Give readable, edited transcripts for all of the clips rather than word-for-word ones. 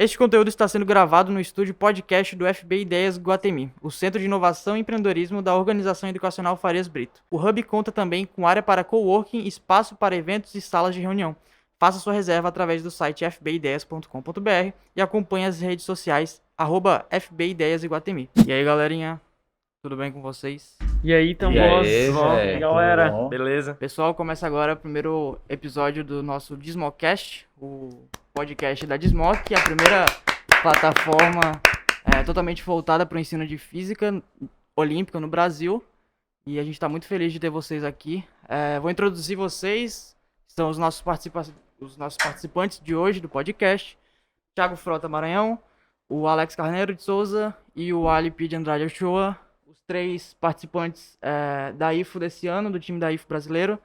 Este conteúdo está sendo gravado no estúdio podcast do FB Ideias Guatemi, o Centro de Inovação e Empreendedorismo da Organização Educacional Farias Brito. O Hub conta também com área para coworking, espaço para eventos e salas de reunião. Faça sua reserva através do site fbideias.com.br e acompanhe as redes sociais @fbideiasiguatemi. E aí, galerinha, tudo bem com vocês? E aí, tamo E aí, bom, velho, galera, tudo bom? beleza? Pessoal, começa agora o primeiro episódio do nosso Dismocast, o podcast da Dismoc, que é a primeira plataforma totalmente voltada para o ensino de física olímpica no Brasil. E a gente está muito feliz de ter vocês aqui. Vou introduzir vocês, são os nossos participantes de hoje do podcast: Thiago Frota Maranhão, o Alex Carneiro de Souza e o Alip de Andrade Ochoa. Os três participantes da IFO desse ano, do time da IFO brasileiro,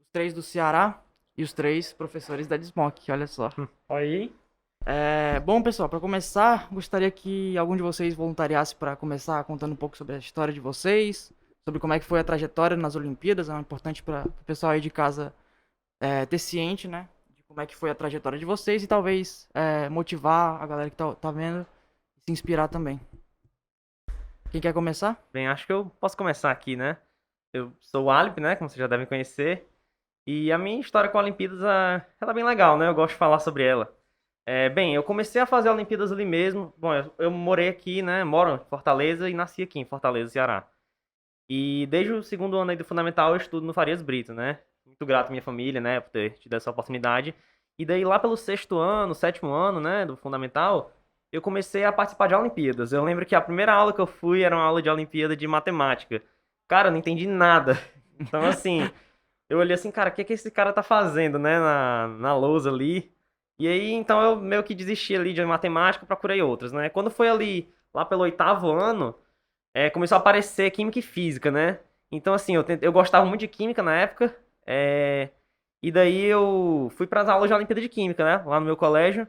os três do Ceará e os três professores da Dismoc, olha só. Aí, Bom, pessoal, para começar, gostaria que algum de vocês voluntariasse para começar contando um pouco sobre a história de vocês, sobre como é que foi a trajetória nas Olimpíadas. É importante para o pessoal aí de casa ter ciente, né, de como é que foi a trajetória de vocês e talvez motivar a galera que tá vendo e se inspirar também. Quem quer começar? bem, acho que eu posso começar aqui, né? Eu sou o Alip, né, como vocês já devem conhecer, e a minha história com a Olimpíadas, ela é bem legal, né? Eu gosto de falar sobre ela. Bem, eu comecei a fazer Olimpíadas ali mesmo. Bom, eu morei aqui, né? Moro em Fortaleza e nasci aqui em Fortaleza, Ceará. E desde o segundo ano aí do Fundamental eu estudo no Farias Brito, né? Muito grato à minha família, né, por ter tido essa oportunidade. E daí lá pelo sexto ano, sétimo ano, né, do Fundamental, eu comecei a participar de Olimpíadas. Eu lembro que a primeira aula que eu fui era uma aula de Olimpíada de Matemática. Cara, eu não entendi nada. Então, assim, eu olhei assim, cara, o que esse cara tá fazendo, né, na lousa ali? E aí, então, eu meio que desisti ali de matemática, procurei outras, né? Quando foi ali, lá pelo oitavo ano, começou a aparecer química e física, né? Então, assim, eu gostava muito de química na época, e daí eu fui para as aulas de Olimpíada de Química, né? Lá no meu colégio.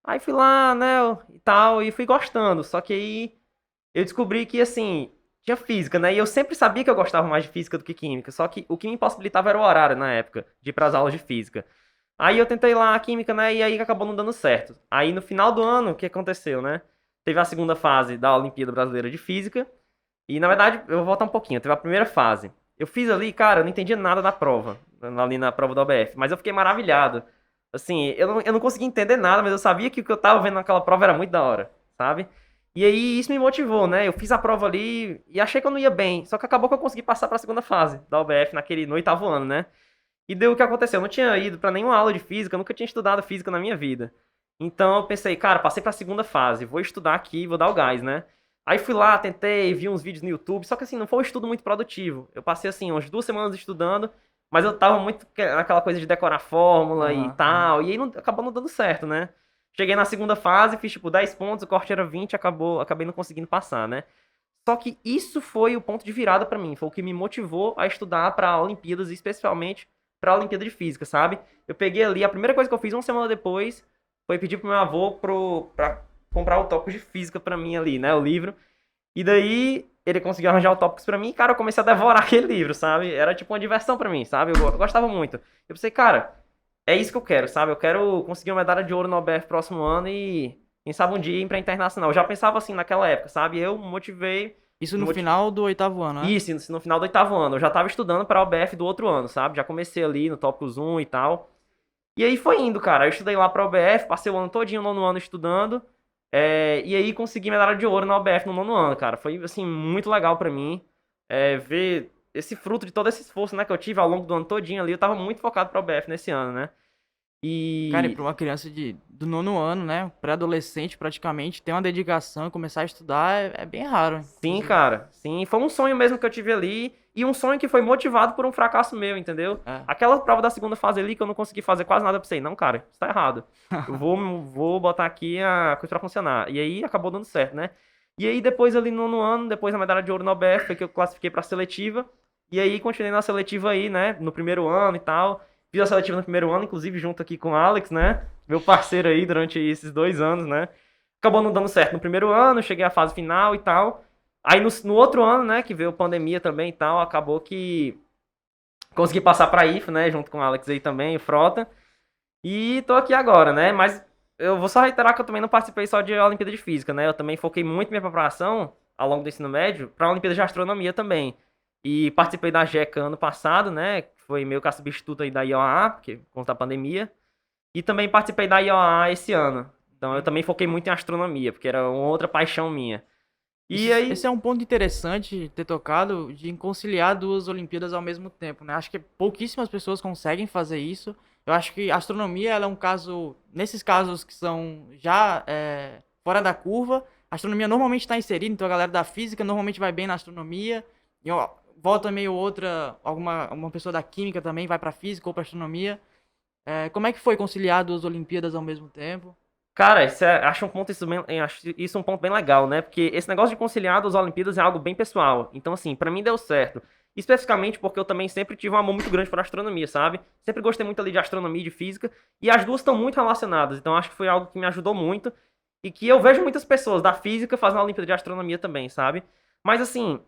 Aí fui lá, né, e tal, e fui gostando. Só que aí eu descobri que, assim, tinha física, né? E eu sempre sabia que eu gostava mais de física do que química. Só que o que me impossibilitava era o horário na época, de ir para as aulas de física. Aí eu tentei lá a química, né? E aí acabou não dando certo. Aí no final do ano, o que aconteceu, né? Teve a segunda fase da Olimpíada Brasileira de Física. E na verdade, eu vou voltar um pouquinho. Teve a primeira fase. Eu fiz ali, cara, eu não entendia nada da prova, ali na prova da OBF, mas eu fiquei maravilhado. Assim, eu não conseguia entender nada, mas eu sabia que o que eu tava vendo naquela prova era muito da hora, sabe? E aí isso me motivou, né? Eu fiz a prova ali e achei que eu não ia bem, só que acabou que eu consegui passar pra segunda fase da OBF no oitavo ano, né? E deu o que aconteceu, eu não tinha ido pra nenhuma aula de física, eu nunca tinha estudado física na minha vida. Então eu pensei, cara, passei pra segunda fase, vou estudar aqui, vou dar o gás, né? Aí fui lá, tentei, vi uns vídeos no YouTube, só que assim, não foi um estudo muito produtivo. Eu passei assim, umas 2 semanas estudando, mas eu tava muito naquela coisa de decorar fórmula e tal, e aí acabou não dando certo, né? Cheguei na segunda fase, fiz tipo 10 pontos, o corte era 20, acabei não conseguindo passar, né? Só que isso foi o ponto de virada pra mim, foi o que me motivou a estudar pra Olimpíadas, especialmente pra Olimpíada de Física, sabe? Eu peguei ali, a primeira coisa que eu fiz uma semana depois foi pedir pro meu avô pra comprar o tópico de física pra mim ali, né, o livro. E daí ele conseguiu arranjar o tópicos pra mim e, cara, eu comecei a devorar aquele livro, sabe? Era tipo uma diversão pra mim, sabe? Eu gostava muito. Eu pensei, cara, é isso que eu quero, sabe? Eu quero conseguir uma medalha de ouro no OBF próximo ano e, quem sabe, um dia ir pra internacional. Eu já pensava assim naquela época, sabe? Eu motivei. Isso no final do oitavo ano, né? Isso, no final do oitavo ano. Eu já tava estudando pra OBF do outro ano, sabe? Já comecei ali no tópicos 1 e tal. E aí foi indo, cara. Eu estudei lá pra OBF, passei o ano todinho, no nono ano estudando. E aí consegui medalha de ouro na OBF no nono ano, cara. Foi, assim, muito legal pra mim ver esse fruto de todo esse esforço, né, que eu tive ao longo do ano todinho ali. Eu tava muito focado pra OBF nesse ano, né? Cara, e E pra uma criança do nono ano, né? Pré-adolescente praticamente, ter uma dedicação e começar a estudar é bem raro. sim, Inclusive. cara, sim. Foi um sonho mesmo que eu tive ali. E um sonho que foi motivado por um fracasso meu, entendeu? É. Aquela prova da segunda fase ali que eu não consegui fazer quase nada, eu pensei, não, cara, isso tá errado. Eu vou botar aqui a coisa pra funcionar. E aí acabou dando certo, né? E aí depois ali no nono ano, depois da medalha de ouro na OBF, foi que eu classifiquei pra seletiva. E aí continuei na seletiva aí, né? No primeiro ano e tal. Fiz a seletiva no primeiro ano, inclusive junto aqui com o Alex, né? Meu parceiro aí durante esses 2 anos, né? Acabou não dando certo no primeiro ano, cheguei à fase final e tal. Aí no outro ano, né, que veio pandemia também e tal, acabou que consegui passar pra IFA, né, junto com o Alex aí também, o Frota. E tô aqui agora, né, mas eu vou só reiterar que eu também não participei só de Olimpíada de Física, né? Eu também foquei muito minha preparação ao longo do ensino médio para a Olimpíada de Astronomia também. E participei da GECA ano passado, né? Que foi meio que substituto aí da IOA, porque por conta da pandemia. E também participei da IOA esse ano. Então eu também foquei muito em astronomia, porque era uma outra paixão minha. E aí, Esse é um ponto interessante ter tocado de conciliar duas Olimpíadas ao mesmo tempo, né? Acho que pouquíssimas pessoas conseguem fazer isso. Eu acho que a astronomia ela é um caso, nesses casos que são já fora da curva, a astronomia normalmente está inserida, então a galera da física normalmente vai bem na astronomia, e ó, volta meio outra, uma pessoa da química também vai para física ou para astronomia. Como é que foi conciliar duas Olimpíadas ao mesmo tempo? cara, acho um ponto acho isso um ponto bem legal, né? Porque esse negócio de conciliar das Olimpíadas é algo bem pessoal. Então, assim, pra mim deu certo. Especificamente porque eu também sempre tive um amor muito grande por astronomia, sabe? Sempre gostei muito ali de astronomia e de física. E as duas estão muito relacionadas. Então, acho que foi algo que me ajudou muito. E que eu vejo muitas pessoas da física fazendo a Olimpíada de Astronomia também, sabe? Mas, assim,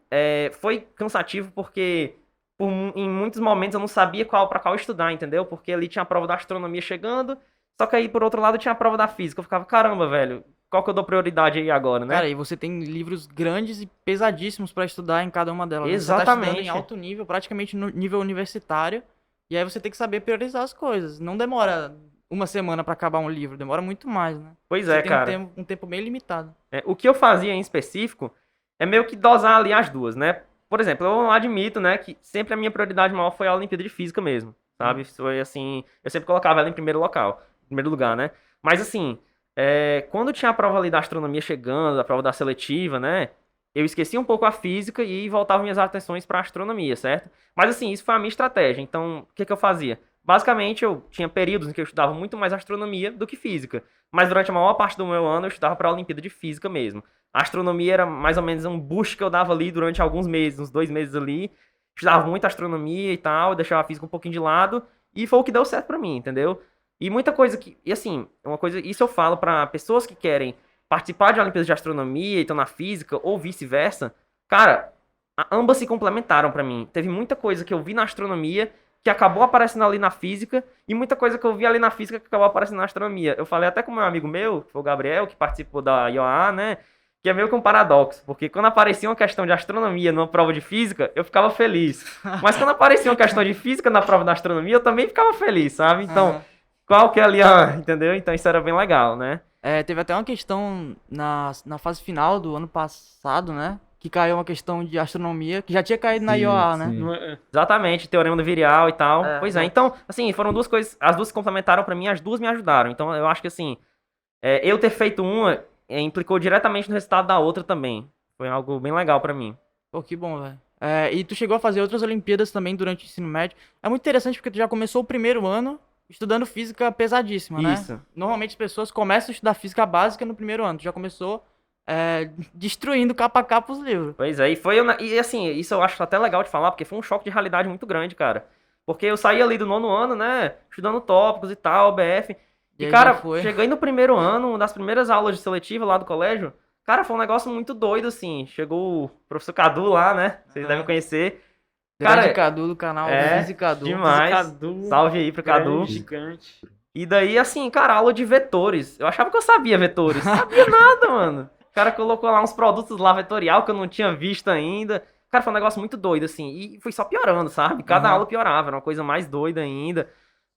foi cansativo porque em muitos momentos eu não sabia para qual estudar, entendeu? Porque ali tinha a prova da astronomia chegando. Só que aí, por outro lado, tinha a prova da física. Eu ficava, caramba, velho, qual que eu dou prioridade aí agora, né? Cara, e você tem livros grandes e pesadíssimos pra estudar em cada uma delas, né? Você tá estudando em Exatamente. alto nível, praticamente no nível universitário, e aí você tem que saber priorizar as coisas. Não demora uma semana pra acabar um livro, demora muito mais, né? Pois Você é, tem cara. um tempo bem limitado. O que eu fazia em específico é meio que dosar ali as duas, né? Por exemplo, eu admito, né, que sempre a minha prioridade maior foi a Olimpíada de Física mesmo, sabe? Foi assim, eu sempre colocava ela em primeiro lugar, né? Mas assim, quando tinha a prova ali da astronomia chegando, a prova da seletiva, né? Eu esquecia um pouco a física e voltava minhas atenções para a astronomia, certo? Mas assim, isso foi a minha estratégia. Então, o que que eu fazia? Basicamente, eu tinha períodos em que eu estudava muito mais astronomia do que física. Mas durante a maior parte do meu ano, eu estudava para a Olimpíada de Física mesmo. A astronomia era mais ou menos um boost que eu dava ali durante alguns meses, uns 2 meses ali. Estudava muito astronomia e tal, deixava a física um pouquinho de lado. E foi o que deu certo para mim, entendeu? E muita coisa que. E assim, uma coisa. Isso eu falo para pessoas que querem participar de Olimpíadas de Astronomia e estão na física, ou vice-versa. Cara, ambas se complementaram para mim. Teve muita coisa que eu vi na astronomia que acabou aparecendo ali na física, e muita coisa que eu vi ali na física que acabou aparecendo na astronomia. Eu falei até com meu amigo meu, que foi o Gabriel, que participou da IOA, né? Que é meio que um paradoxo, porque quando aparecia uma questão de astronomia numa prova de física, eu ficava feliz. Mas quando aparecia uma questão de física na prova da astronomia, eu também ficava feliz, sabe? Então, Aham. qual que é ali a... Entendeu? Então isso era bem legal, né? Teve até uma questão na fase final do ano passado, né? Que caiu uma questão de astronomia, que já tinha caído na Sim, IOA, né? sim. Exatamente, teorema do virial e tal. É, Pois é, exato. então, assim, foram duas coisas, as duas se complementaram pra mim, as duas me ajudaram. Então, eu acho que assim, eu ter feito uma implicou diretamente no resultado da outra também. Foi algo bem legal pra mim. Pô, que bom, velho. E tu chegou a fazer outras Olimpíadas também durante o ensino médio. É muito interessante porque tu já começou o primeiro ano estudando física pesadíssima, né? Isso. Normalmente as pessoas começam a estudar física básica no primeiro ano. Tu já começou destruindo capa a capa os livros. Pois é, e assim, isso eu acho até legal de falar, porque foi um choque de realidade muito grande, cara. Porque eu saí ali do nono ano, né, estudando tópicos e tal, BF. E E, aí já cara, foi. cheguei no primeiro ano, uma das primeiras aulas de seletiva lá do colégio, cara, foi um negócio muito doido, assim. Chegou o professor Cadu lá, né, vocês devem conhecer. Grande Cara, Cadu do canal Física Cadu. demais. Cadu, Salve aí pro Cadu. grande, gigante. E daí, assim, cara, aula de vetores. Eu achava que eu sabia vetores. Sabia nada, mano. O cara colocou lá uns produtos lá vetorial que eu não tinha visto ainda. Cara, foi um negócio muito doido, assim. E foi só piorando, sabe? Cada Aham. aula piorava, era uma coisa mais doida ainda.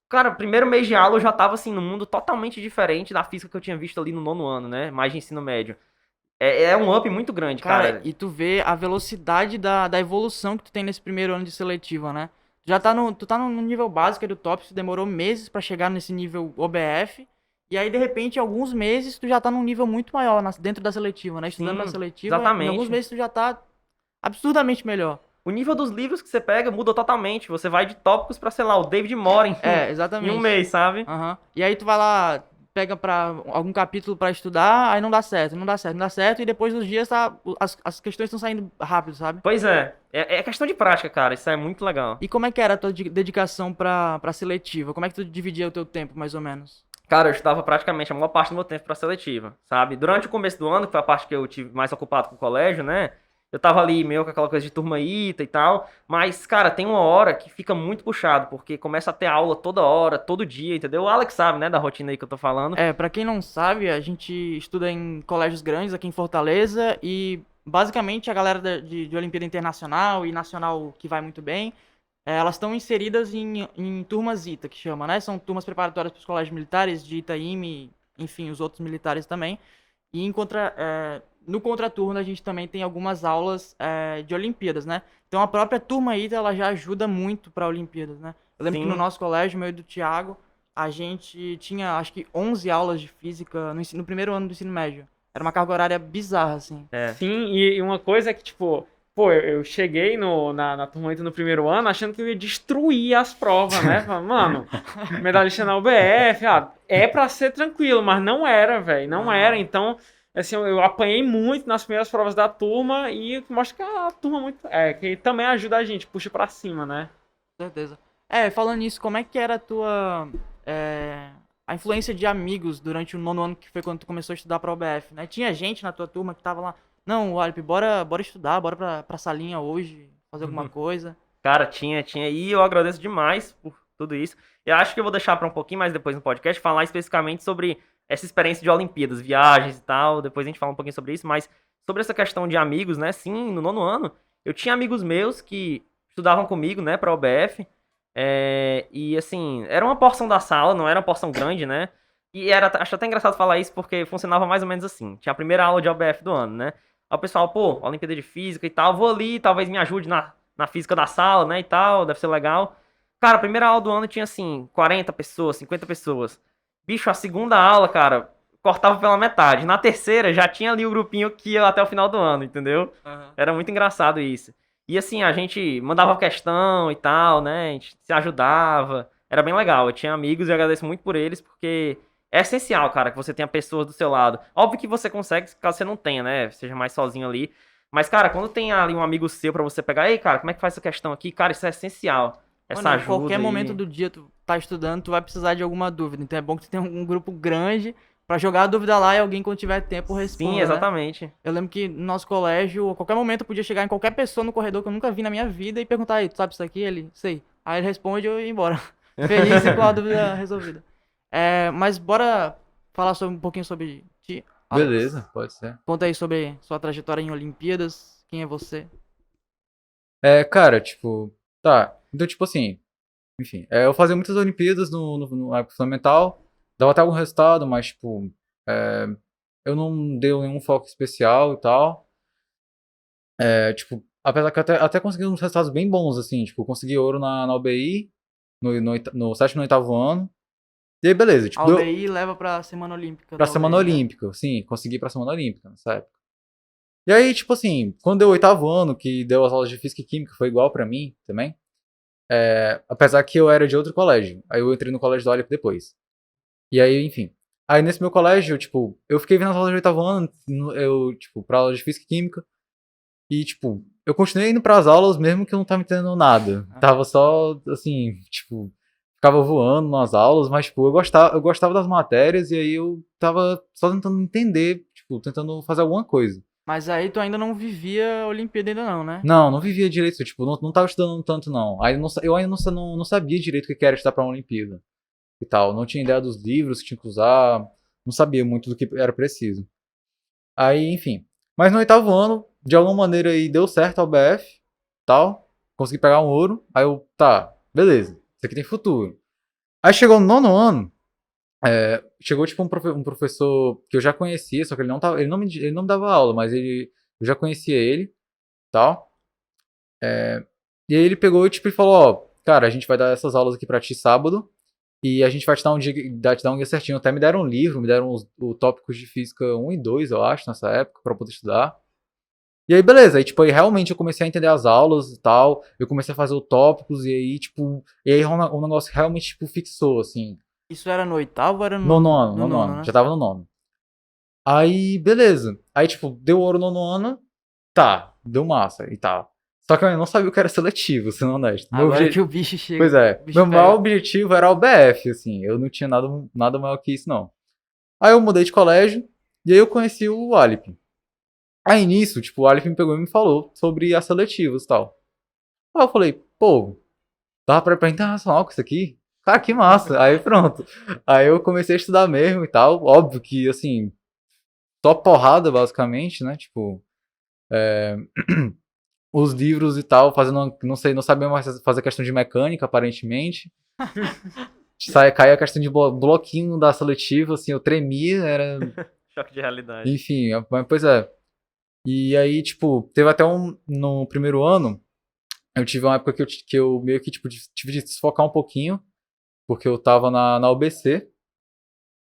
Cara, primeiro mês de aula eu já tava, assim, num mundo totalmente diferente da física que eu tinha visto ali no nono ano, né? Mais de ensino médio. É um up muito grande, Cara, cara. e tu vê a velocidade da evolução que tu tem nesse primeiro ano de seletiva, né? Tu tá no nível básico do top, tu demorou meses pra chegar nesse nível OBF. E aí, de repente, em alguns meses, tu já tá num nível muito maior dentro da seletiva, né? Estudando na Sim, seletiva, em alguns exatamente. meses tu já tá absurdamente melhor. O nível dos livros que você pega muda totalmente. Você vai de tópicos pra, sei lá, o David Morin em Exatamente. um mês, sabe? Aham. E aí tu vai lá, pega pra algum capítulo pra estudar, aí não dá certo, não dá certo, não dá certo, e depois dos dias as questões estão saindo rápido, sabe? Pois é. É questão de prática, cara. Isso é muito legal. E como é que era a tua dedicação pra seletiva? Como é que tu dividia o teu tempo, mais ou menos? Cara, eu estudava praticamente a maior parte do meu tempo pra seletiva, sabe? Durante o começo do ano, que foi a parte que eu tive mais ocupado com o colégio, né? eu tava ali meio com aquela coisa de turma ITA e tal, mas, cara, tem uma hora que fica muito puxado, porque começa a ter aula toda hora, todo dia, entendeu? O Alex sabe, né, da rotina aí que eu tô falando. Pra quem não sabe, a gente estuda em colégios grandes aqui em Fortaleza e basicamente a galera de Olimpíada Internacional e Nacional que vai muito bem, elas estão inseridas em turmas ITA, que chama, né? São turmas preparatórias para os colégios militares, de Itaime, enfim, os outros militares também. E no contraturno a gente também tem algumas aulas de Olimpíadas, né? Então a própria turma ITA ela já ajuda muito para Olimpíadas, né? Eu lembro que no Sim. nosso colégio, meu e do Thiago, a gente tinha acho que 11 aulas de física no primeiro ano do ensino médio. Era uma carga horária bizarra, assim. É. Sim, e uma coisa é que, tipo, pô, eu cheguei na turma no primeiro ano achando que eu ia destruir as provas, né? Falei, mano, medalhista na UBF, é pra ser tranquilo, mas não era, velho, não era. Então, assim, eu apanhei muito nas primeiras provas da turma e mostra que a turma muito. Que também ajuda a gente, puxa pra cima, né? Com certeza. Falando nisso, como é que era a influência de amigos durante o nono ano, que foi quando tu começou a estudar pra OBF, né? Tinha gente na tua turma que tava lá, não, Alip, bora estudar, bora pra salinha hoje, fazer alguma coisa. Cara, tinha, e eu agradeço demais por tudo isso. Eu acho que eu vou deixar para um pouquinho mais depois no podcast falar especificamente sobre essa experiência de Olimpíadas, viagens e tal. Depois a gente fala um pouquinho sobre isso, mas sobre essa questão de amigos, né? Sim, no nono ano, eu tinha amigos meus que estudavam comigo, né, pra OBF. E assim, era uma porção da sala, não era uma porção grande, né? E acho até engraçado falar isso porque funcionava mais ou menos assim. Tinha a primeira aula de OBF do ano, né? Aí o pessoal, pô, Olimpíada de Física e tal, vou ali, talvez me ajude na física da sala, né, e tal, deve ser legal. Cara, a primeira aula do ano tinha, assim, 40 pessoas, 50 pessoas. Bicho, a segunda aula, cara, cortava pela metade. Na terceira, já tinha ali o grupinho que ia até o final do ano, entendeu? Uhum. Era muito engraçado isso. E, assim, a gente mandava questão e tal, né, a gente se ajudava. Era bem legal. Eu tinha amigos e eu agradeço muito por eles, porque é essencial, cara, que você tenha pessoas do seu lado. Óbvio que você consegue, caso você não tenha, né, seja mais sozinho ali. Mas, cara, quando tem ali um amigo seu pra você pegar, ei, cara, como é que faz essa questão aqui? Cara, isso é essencial. Essa Mano, em ajuda qualquer aí. momento do dia tu tá estudando, tu vai precisar de alguma dúvida. Então é bom que tu tenha um grupo grande pra jogar a dúvida lá e alguém, quando tiver tempo, responda, Sim, né? exatamente. Eu lembro que no nosso colégio, a qualquer momento eu podia chegar em qualquer pessoa no corredor que eu nunca vi na minha vida e perguntar, aí, tu sabe isso aqui? Ele, sei. Aí ele responde e eu ia embora. Feliz e com a dúvida resolvida. Mas bora falar um pouquinho sobre ti, Alex. Beleza, pode ser. Conta aí sobre sua trajetória em Olimpíadas. Quem é você? Cara, tipo, tá. Então, tipo assim, enfim, eu fazia muitas Olimpíadas no época fundamental, dava até algum resultado, mas, tipo, eu não dei nenhum foco especial e tal. Tipo, apesar que eu até consegui uns resultados bem bons, assim, tipo, consegui ouro na UBI, no sétimo e no oitavo ano. E aí, beleza, tipo, A UBI leva pra Semana Olímpica. pra da Semana UBI, né? Olímpica, sim, consegui pra Semana Olímpica nessa época. E aí, tipo assim, quando deu o oitavo ano, que deu as aulas de Física e Química, foi igual pra mim também. Apesar que eu era de outro colégio. Aí eu entrei no colégio do Olip depois. E aí, enfim. Aí nesse meu colégio, tipo, eu fiquei vendo as aulas de oitavo ano, pra aula de Física e Química. E, tipo, eu continuei indo pras aulas mesmo que eu não tava entendendo nada. Tava só, assim, tipo, ficava voando nas aulas, mas, tipo, eu gostava das matérias e aí eu tava só tentando entender, tipo, tentando fazer alguma coisa. Mas aí tu ainda não vivia a Olimpíada ainda não, né? Não vivia direito, tipo, não tava estudando tanto, não. Aí eu ainda não sabia direito o que era estudar pra uma Olimpíada e tal. Não tinha ideia dos livros que tinha que usar, não sabia muito do que era preciso. Aí, enfim. Mas no oitavo ano, de alguma maneira aí deu certo a UBF, tal. Consegui pegar um ouro. Aí eu, tá, beleza, isso aqui tem futuro. Aí chegou no nono ano, chegou tipo um professor que eu já conhecia, só que ele não me dava aula, mas eu já conhecia ele, tal. E aí ele pegou e tipo, e falou, ó, cara, a gente vai dar essas aulas aqui pra ti sábado, e a gente vai te dar um dia certinho. Até me deram um livro, me deram os tópicos de física 1 e 2, eu acho, nessa época, pra poder estudar. E aí, beleza, aí, tipo, aí realmente eu comecei a entender as aulas e tal, eu comecei a fazer os tópicos, e aí, tipo, o negócio realmente, tipo, fixou, assim. Isso era no oitavo ou era no Nono ano, né? já tava no nono. Aí, beleza. Aí, tipo, deu ouro no nono ano, tá, deu massa e tal. Só que eu não sabia o que era seletivo, sendo honesto. Agora que o bicho chega. Pois é, o bicho meu maior pega. objetivo era o BF, assim, eu não tinha nada maior que isso, não. Aí eu mudei de colégio, e aí eu conheci o Alip. Aí nisso, tipo, o Aleph me pegou e me falou sobre as seletivas e tal. Aí eu falei, pô, dá pra ir pra internacional com isso aqui? Cara, que massa. Aí pronto. Aí eu comecei a estudar mesmo e tal. Óbvio que, assim, só porrada, basicamente, né? Tipo, os livros e tal, fazendo, não sei, não sabia mais fazer questão de mecânica, aparentemente. Caía a questão de bloquinho da seletiva, assim, eu tremia, era... Choque de realidade. Enfim, mas, pois é. E aí, tipo, teve até no primeiro ano, eu tive uma época que eu meio que, tipo, tive de desfocar um pouquinho, porque eu tava na UBC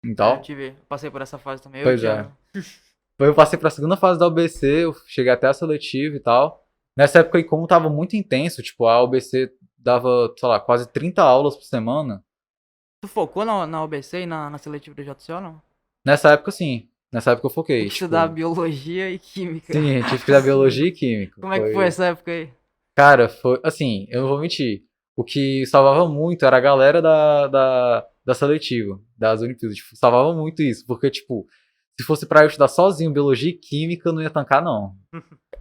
e Eu tal. passei por essa fase também. Pois é. Depois eu passei pra segunda fase da UBC, eu cheguei até a seletiva e tal. Nessa época aí, como tava muito intenso, tipo, a UBC dava, sei lá, quase 30 aulas por semana. Tu focou na UBC e na seletiva do JCO, não? Nessa época, sim. Nessa época eu foquei. Tem que Tipo, estudar biologia e química. sim, tive que estudar biologia e química. Como é que foi essa época aí? Cara, foi assim, eu não vou mentir. O que salvava muito era a galera da seletiva, das Olimpíadas. Tipo, salvava muito isso. Porque, tipo, se fosse pra eu estudar sozinho biologia e química, eu não ia tancar, não.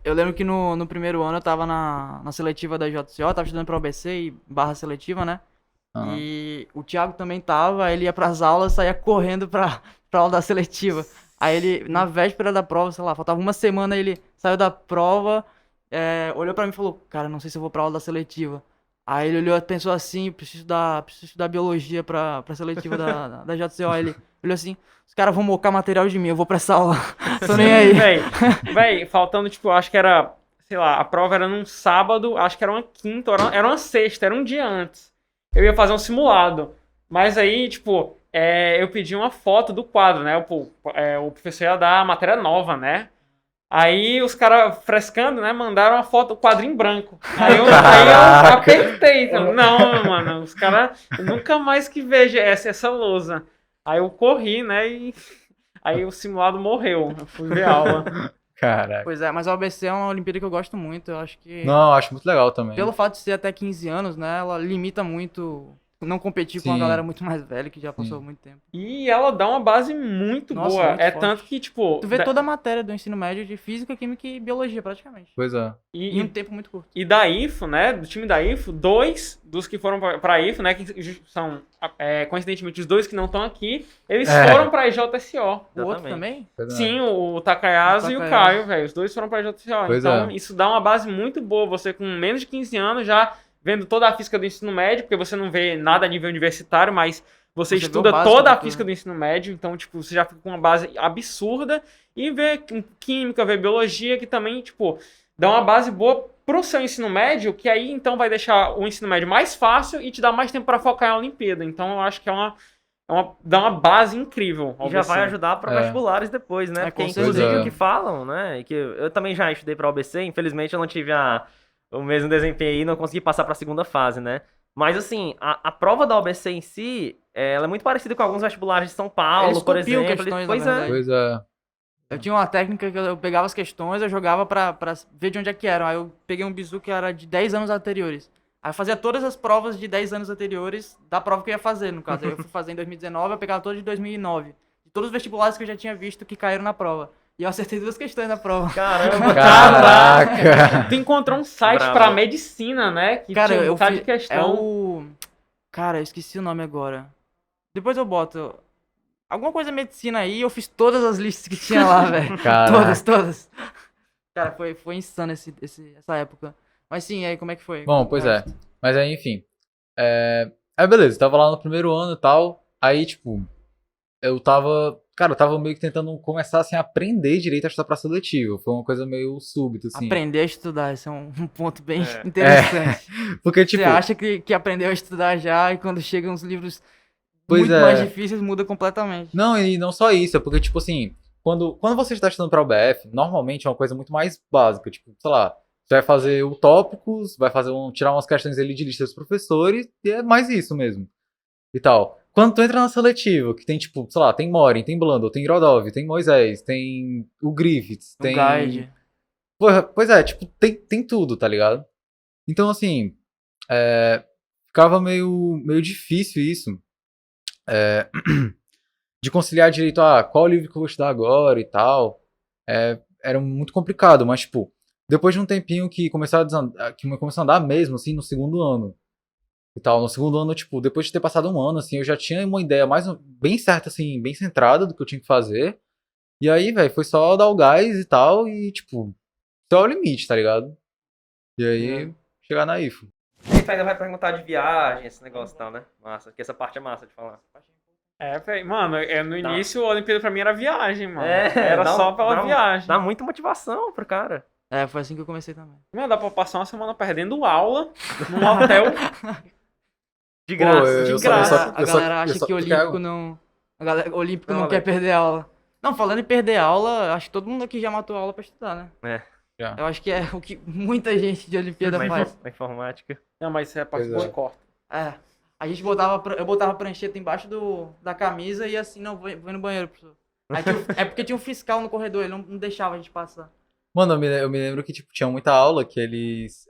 Eu lembro que no primeiro ano eu tava na seletiva da JCO, tava estudando pra UBC e barra seletiva, né? Aham. E o Thiago também tava, ele ia pras aulas, saía correndo pra aula da seletiva. Aí ele, na véspera da prova, sei lá, faltava uma semana, ele saiu da prova, olhou pra mim e falou, cara, não sei se eu vou pra aula da seletiva. Aí ele olhou, pensou assim, preciso estudar biologia pra seletiva da JCO. Aí ele olhou assim, os caras vão mocar material de mim, eu vou pra essa aula. Tô nem aí. Véi, faltando, tipo, acho que era, sei lá, a prova era num sábado, acho que era uma quinta, era uma sexta, era um dia antes. Eu ia fazer um simulado. Mas aí, tipo, eu pedi uma foto do quadro, né? O professor ia dar a matéria nova, né? Aí os caras frescando, né? Mandaram uma foto, o quadro em branco. Aí eu apertei. Então, não, mano, os caras nunca mais que veja essa lousa. Aí eu corri, né? E aí o simulado morreu. Eu fui ver a aula. Caraca. Pois é, mas a UBC é uma Olimpíada que eu gosto muito, eu acho que... Não, eu acho muito legal também. Pelo fato de ser até 15 anos, né, ela limita muito não competir com uma Sim. galera muito mais velha que já passou Sim. muito tempo. E ela dá uma base muito Nossa, boa. muito É forte. tanto que, tipo. Tu vê toda a matéria do ensino médio de física, química e biologia, praticamente. Pois é. Em um tempo muito curto. E da IFO, né? Do time da IFO, 2 dos que foram pra IFO, né? Que são, coincidentemente, os 2 que não estão aqui, eles foram pra IJSO. O outro também? Pois é. Sim, o Takayasu e o Caio, velho. Os 2 foram pra IJSO. Pois Então, é. isso dá uma base muito boa. Você, com menos de 15 anos, já vendo toda a física do ensino médio, porque você não vê nada a nível universitário, mas você Você vê estuda o básico toda de a tudo. física do ensino médio, então, tipo, você já fica com uma base absurda, e vê química, vê biologia, que também, tipo, dá uma base boa pro seu ensino médio, que aí, então, vai deixar o ensino médio mais fácil e te dá mais tempo pra focar em Olimpíada. Então, eu acho que dá uma base incrível. E já vai ajudar para vestibulares depois, né? Porque, inclusive, o que falam, né? E que eu também já estudei para OBC, infelizmente eu não tive o mesmo desempenho aí, não consegui passar para a segunda fase, né? Mas, assim, a prova da OBC em si, ela é muito parecida com alguns vestibulares de São Paulo, Eles por copiam exemplo. questões, Pois na é. verdade. Pois é. Eu tinha uma técnica que eu pegava as questões, eu jogava pra ver de onde é que eram. Aí eu peguei um bizu que era de 10 anos anteriores. Aí eu fazia todas as provas de 10 anos anteriores da prova que eu ia fazer, no caso. Aí eu fui fazer em 2019, eu pegava todas de 2009. De todos os vestibulares que eu já tinha visto que caíram na prova. E eu acertei 2 questões na prova. Caramba, Caraca! Tu encontrou um site Bravo. pra medicina, né? Que Cara, tinha um eu bocado fiz, de questão. Cara, eu esqueci o nome agora. Depois eu boto. Alguma coisa medicina aí, eu fiz todas as listas que tinha lá, velho. Caraca. Todas. Cara, foi insano essa época. Mas sim, aí como é que foi? Bom, pois é. Mas aí, enfim. Aí, beleza, tava lá no primeiro ano e tal. Aí, tipo, eu tava meio que tentando começar, assim, a aprender direito a estudar pra seletivo. Foi uma coisa meio súbita, assim. Aprender a estudar, esse é um ponto bem interessante. Porque, tipo... Você acha que aprendeu a estudar já e quando chegam os livros Pois muito é. mais difíceis, muda completamente. Não, e não só isso, é porque, tipo assim, quando você está estudando pra UBF, normalmente é uma coisa muito mais básica, tipo, sei lá, você vai fazer o tópicos, vai fazer tirar umas questões ali de lista dos professores, e é mais isso mesmo, e tal. Quando tu entra na seletiva, que tem, tipo, sei lá, tem Morin, tem Blundell, tem Grodov, tem Moisés, tem o Griffiths, O tem... guide. Pois é, tipo, tem tudo, tá ligado? Então, assim, ficava meio difícil isso. De conciliar direito qual livro que eu vou estudar agora e tal. era muito complicado, mas, tipo, depois de um tempinho que começou a andar mesmo, assim, no segundo ano e tal. No segundo ano, tipo, depois de ter passado um ano, assim, eu já tinha uma ideia bem certa, assim, bem centrada do que eu tinha que fazer. E aí, velho, foi só dar o gás e tal e, tipo, só o limite, tá ligado? E aí, chegar na IFO. E aí tu ainda vai perguntar de viagem, esse negócio e tal, né? Massa, porque essa parte é massa de falar. Velho, mano, no início a Olimpíada pra mim era viagem, mano. É, Era só pela viagem. Dá muita motivação pro cara. É, foi assim que eu comecei também. Meu, dá pra passar uma semana perdendo aula num hotel. De graça. Pô, De eu só- graça. A eu só- galera eu acha só- que eu olímpico quero- não. A galera olímpico Não, não quer Ale. perder aula. Não, falando em perder aula, acho que todo mundo aqui já matou aula pra estudar, né? É. Já. Eu acho que é o que muita gente de Olimpíada faz. Na informática. Não, mas isso é a parte Pois é. que corta. É. A gente eu botava prancheta embaixo da camisa e assim, não, vou no banheiro, professor. Aí é porque tinha um fiscal no corredor, ele não deixava a gente passar. Mano, eu me lembro que, tipo, tinha muita aula que eles,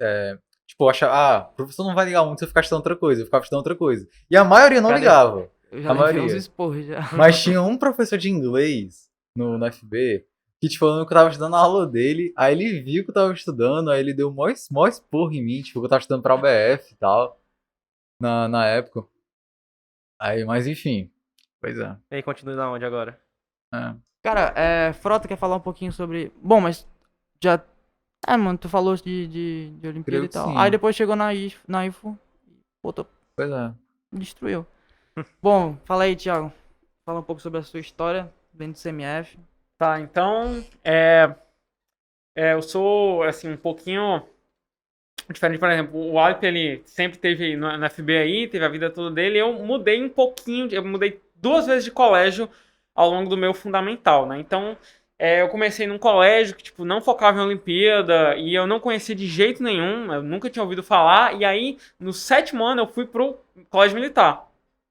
tipo, achavam, o professor não vai ligar muito se eu ficar estudando outra coisa. Eu ficava estudando outra coisa. E a maioria não Cadê? ligava. Eu já A levei maioria. uns esporros já. Mas tinha um professor de inglês no FB que, tipo, falando que eu tava estudando a aula dele, aí ele viu que eu tava estudando, aí ele deu o maior esporro em mim, tipo, que eu tava estudando pra UBF e tal, na época. Aí, mas enfim, pois é. E aí, continua da onde agora? É. Cara, Frota quer falar um pouquinho sobre. Bom, mas já. Mano, tu falou de Olimpíada Creio e que tal. sim. Aí depois chegou na IFO, botou, Pois é. destruiu. Bom, fala aí, Thiago. Fala um pouco sobre a sua história dentro do CMF. Tá, então, eu sou, assim, um pouquinho diferente, por exemplo, o Alp, ele sempre teve no FB aí, teve a vida toda dele, eu mudei um pouquinho, eu mudei 2 vezes de colégio ao longo do meu fundamental, né, então, eu comecei num colégio que, tipo, não focava em Olimpíada, e eu não conhecia de jeito nenhum, eu nunca tinha ouvido falar, e aí, no 7º ano, eu fui pro colégio militar,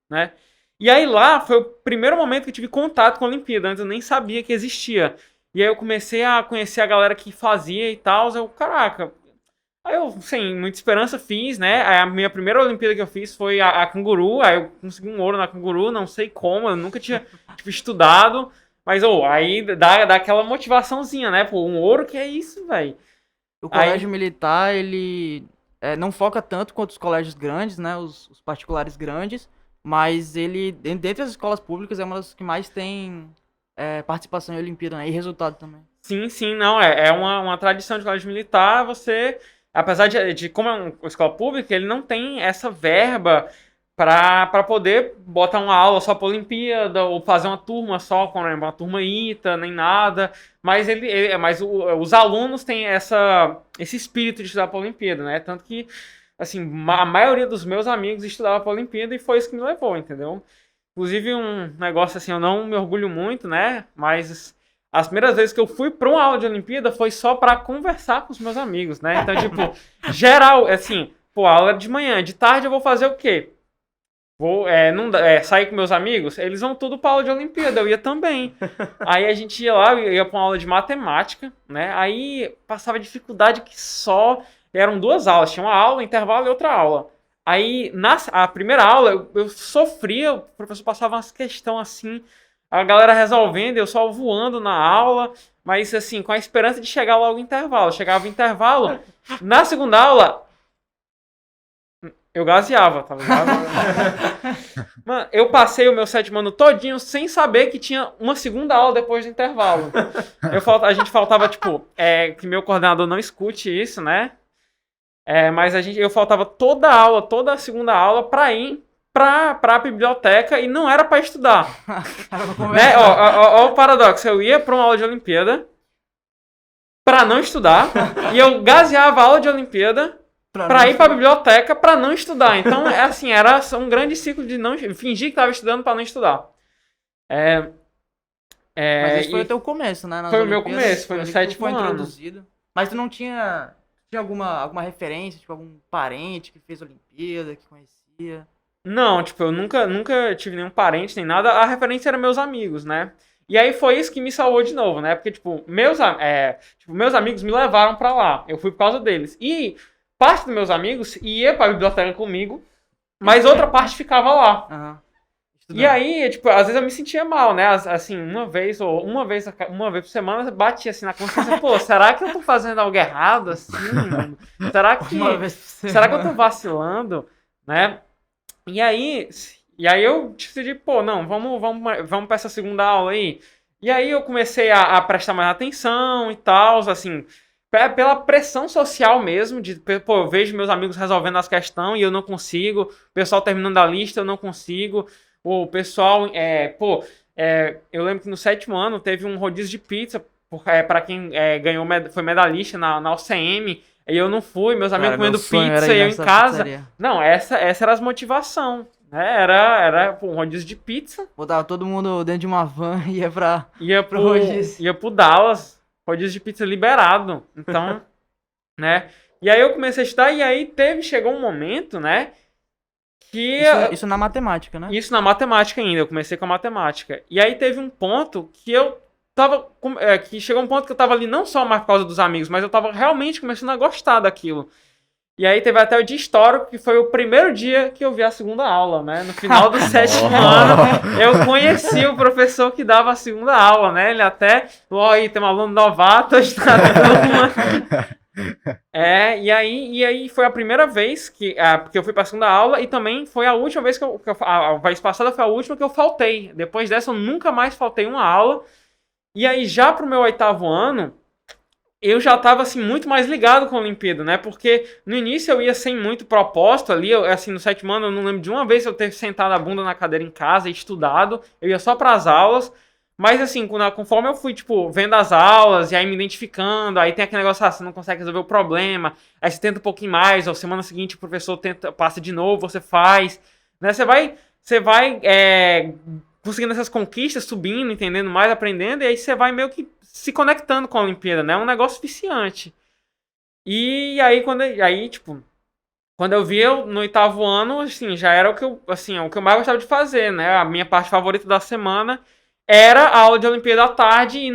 né, e aí lá foi o primeiro momento que eu tive contato com a Olimpíada, antes eu nem sabia que existia. E aí eu comecei a conhecer a galera que fazia e tal, eu, caraca. Aí eu, sem muita esperança, fiz, né? Aí a minha primeira Olimpíada que eu fiz foi a Canguru, aí eu consegui um ouro na Canguru, não sei como, eu nunca tinha estudado. Mas, aí dá aquela motivaçãozinha, né? Pô, um ouro, que é isso, velho? O colégio militar, ele não foca tanto quanto os colégios grandes, né? Os particulares grandes. Mas ele, dentre as escolas públicas, é uma das que mais tem participação em Olimpíada, né? E resultado também. Sim, não, é uma tradição de colégio militar, você, apesar de como é uma escola pública, ele não tem essa verba para poder botar uma aula só para Olimpíada, ou fazer uma turma só, com uma turma ITA, nem nada, mas os alunos têm esse espírito de estudar para Olimpíada, né, tanto que, assim, a maioria dos meus amigos estudava para Olimpíada e foi isso que me levou, entendeu? Inclusive um negócio assim, eu não me orgulho muito, né, mas as primeiras vezes que eu fui para uma aula de Olimpíada foi só para conversar com os meus amigos, né, então, tipo, geral, assim, pô, a aula era de manhã, de tarde eu vou fazer o quê? Vou sair com meus amigos, eles vão tudo pra aula de Olimpíada, eu ia também. Aí a gente ia lá, eu ia pra uma aula de matemática, né? Aí passava dificuldade que só... Eram 2 aulas, tinha uma aula, intervalo e outra aula. Aí, a primeira aula, eu sofria, o professor passava umas questões assim, a galera resolvendo, eu só voando na aula, mas assim, com a esperança de chegar logo no intervalo. Chegava o intervalo, na segunda aula... Eu gaseava, tá ligado? Mano, eu passei o meu 7º ano todinho sem saber que tinha uma segunda aula depois do intervalo. A gente faltava, tipo, que meu coordenador não escute isso, né? Mas eu faltava toda a segunda aula pra ir pra biblioteca e não era pra estudar. Né? Ó o paradoxo, eu ia pra uma aula de Olimpíada pra não estudar e eu gaseava a aula de Olimpíada pra ir pra biblioteca pra não estudar. Então, assim, era um grande ciclo de não fingir que tava estudando pra não estudar. Mas esse foi o teu começo, né? Foi o meu começo, foi no 7º ano. Introduzido. Mas tu não tinha alguma referência, tipo, algum parente que fez Olimpíada, que conhecia? Não, tipo, eu nunca tive nenhum parente, nem nada. A referência era meus amigos, né? E aí foi isso que me salvou de novo, né? Porque, tipo, meus amigos me levaram pra lá. Eu fui por causa deles. E parte dos meus amigos ia pra biblioteca comigo, mas outra parte ficava lá. E aí, tipo, às vezes eu me sentia mal, né? Assim, uma vez por semana, eu batia assim na consciência, pô, será que eu tô fazendo algo errado, assim, mano? Será que eu tô vacilando, né? E aí eu decidi, pô, não, vamos pra essa segunda aula aí. E aí eu comecei a prestar mais atenção e tal, assim, pela pressão social mesmo, pô, eu vejo meus amigos resolvendo as questões e eu não consigo, o pessoal terminando a lista, eu não consigo, o pessoal, eu lembro que no 7º ano teve um rodízio de pizza, para quem foi medalhista na UCM, e eu não fui, meus amigos comendo pizza e eu em casa. Pizzaria. Não, essa era as motivação. Era um rodízio de pizza. Botava todo mundo dentro de uma van e ia pro rodízio. Ia pro Dallas, rodízio de pizza liberado. Então, né? E aí eu comecei a estudar e aí chegou um momento, né? Que isso na matemática, né? Isso na matemática ainda, eu comecei com a matemática. E aí teve um ponto que eu tava... que chegou um ponto que eu tava ali não só mais por causa dos amigos, mas eu tava realmente começando a gostar daquilo. E aí teve até o dia histórico, que foi o primeiro dia que eu vi a segunda aula, né? No final do 7º ano, eu conheci o professor que dava a segunda aula, né? Ele até, aí tem um aluno novato, está na turma. E aí foi a primeira vez que eu fui para a segunda aula e também foi a última vez a vez passada foi a última que eu faltei. Depois dessa eu nunca mais faltei uma aula. E aí já pro meu 8º ano, eu já estava assim, muito mais ligado com a Olimpíada, né? Porque no início eu ia sem muito propósito ali, assim, no 7º ano eu não lembro de uma vez eu ter sentado a bunda na cadeira em casa e estudado, eu ia só para as aulas, mas assim, conforme eu fui, tipo, vendo as aulas e aí me identificando, aí tem aquele negócio, você não consegue resolver o problema, aí você tenta um pouquinho mais, ou semana seguinte o professor passa de novo, você faz, né? Você vai conseguindo essas conquistas, subindo, entendendo mais, aprendendo, e aí você vai meio que se conectando com a Olimpíada, né? É um negócio viciante. E aí, quando eu vi no 8º ano, assim, já era o que eu mais gostava de fazer, né? A minha parte favorita da semana era a aula de Olimpíada à tarde e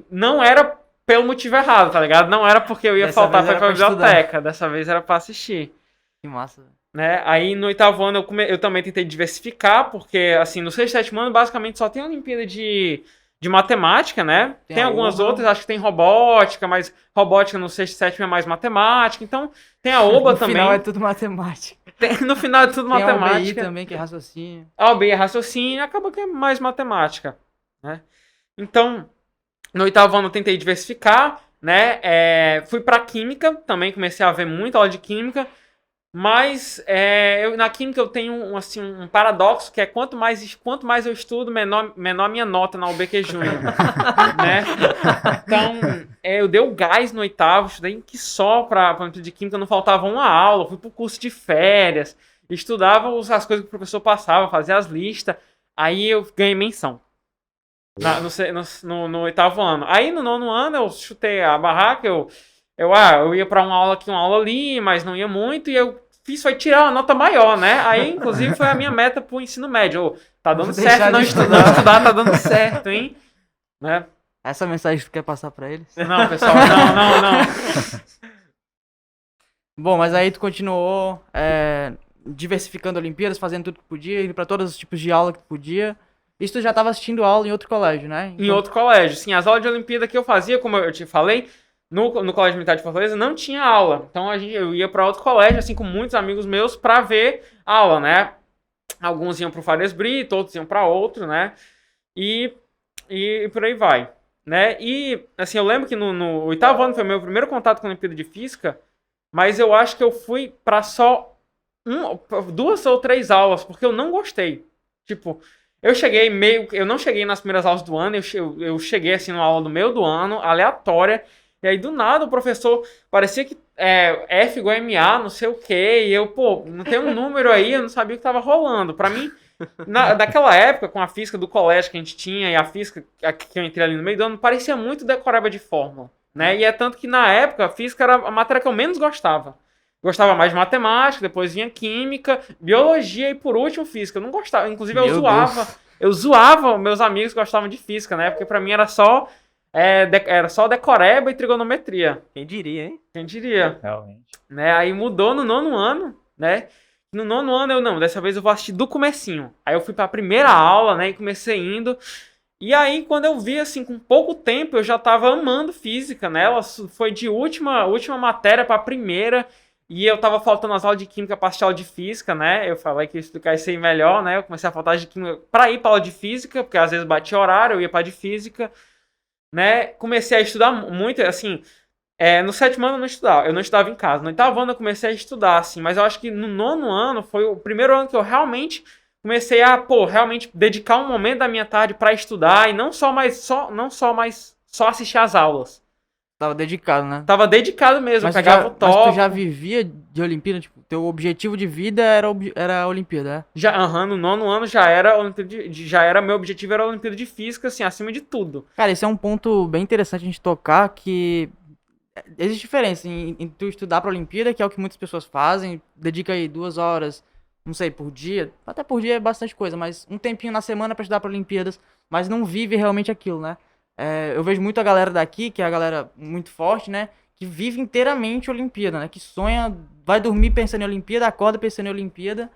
não era pelo motivo errado, tá ligado? Não era porque eu ia faltar pra biblioteca. Dessa vez era pra assistir. Que massa. Né? Aí no 8º ano eu também tentei diversificar, porque assim, no 6º e 7º ano basicamente só tem a Olimpíada de matemática, né? Tem algumas outras, acho que tem robótica, mas robótica no 6º e 7º é mais matemática, então tem a OBA também. No final é tudo matemática. No final é tudo matemática. Tem a OBI também, que é raciocínio. A OBI é raciocínio e acaba que é mais matemática, né? Então, no 8º ano eu tentei diversificar, né? Fui pra química, também comecei a ver muita aula de química, mas na química eu tenho um paradoxo, que é quanto mais eu estudo, menor a minha nota na UBQ Júnior. Né? Então, eu dei o gás no 8º, estudei que só para de química, não faltava uma aula, fui pro curso de férias, estudava as coisas que o professor passava, fazia as listas, aí eu ganhei menção. No 8º ano. Aí no 9º ano eu chutei a barraca, eu ia pra uma aula aqui, uma aula ali, mas não ia muito, e eu foi tirar uma nota maior, né? Aí, inclusive, foi a minha meta pro ensino médio. Tá dando certo não estudar, tá dando certo, hein? Né? Essa mensagem que tu quer passar pra eles? Não, pessoal, não. Bom, mas aí tu continuou diversificando Olimpíadas, fazendo tudo que podia, indo pra todos os tipos de aula que tu podia. Isso tu já tava assistindo aula em outro colégio, né? Então... Em outro colégio, sim. As aulas de Olimpíada que eu fazia, como eu te falei, no Colégio Militar de Fortaleza não tinha aula. Então eu ia para outro colégio, assim, com muitos amigos meus, para ver aula, né? Alguns iam pro Farias Brito, outros iam para outro, né? E por aí vai, né? E, assim, eu lembro que no 8º ano foi meu primeiro contato com a Olimpíada de Física, mas eu acho que eu fui para só 2 ou 3 aulas, porque eu não gostei. Tipo, eu não cheguei nas primeiras aulas do ano, eu cheguei, assim, numa aula do meio do ano, aleatória. E aí, do nada, o professor parecia que F igual a MA, não sei o quê. E eu, não tem um número aí, eu não sabia o que estava rolando. Pra mim, daquela época, com a física do colégio que a gente tinha e a física que eu entrei ali no meio do ano, parecia muito decoreba de fórmula, né? E é tanto que, na época, a física era a matéria que eu menos gostava. Gostava mais de matemática, depois vinha química, biologia e, por último, física. Eu não gostava. Inclusive, eu zoava meus amigos que gostavam de física, né? Porque pra mim era só decoreba e trigonometria. Quem diria, hein? Quem diria? Realmente. Né? Aí mudou no 9º ano, né? No 9º ano eu não, dessa vez eu vou assistir do comecinho. Aí eu fui pra primeira aula, né, e comecei indo. E aí, quando eu vi, assim, com pouco tempo, eu já tava amando física, né? Ela foi de última matéria pra primeira. E eu tava faltando as aulas de química pra assistir aula de física, né? Eu falei que ia explicar isso aí melhor, né? Eu comecei a faltar de química pra ir pra aula de física, porque às vezes batia horário, eu ia pra de física, né? Comecei a estudar muito, assim... no 7º ano eu não estudava em casa. No 8º ano eu comecei a estudar, assim. Mas eu acho que no 9º ano foi o primeiro ano que eu realmente comecei a, realmente dedicar um momento da minha tarde pra estudar e não só assistir às aulas. Tava dedicado, né? Tava dedicado mesmo, Mas eu pegava o mas tu tópico. já vivia de Olimpíada? Tipo, teu objetivo de vida era a Olimpíada, né? No 9º ano já era meu objetivo era a Olimpíada de Física, assim, acima de tudo. Cara, esse é um ponto bem interessante a gente tocar, que existe diferença em tu estudar pra Olimpíada, que é o que muitas pessoas fazem, dedica aí 2 horas, não sei, por dia, até por dia é bastante coisa, mas um tempinho na semana pra estudar pra Olimpíadas, mas não vive realmente aquilo, né? Eu vejo muito a galera daqui, que é a galera muito forte, né? Que vive inteiramente Olimpíada, né? Que sonha, vai dormir pensando em Olimpíada, acorda pensando em Olimpíada,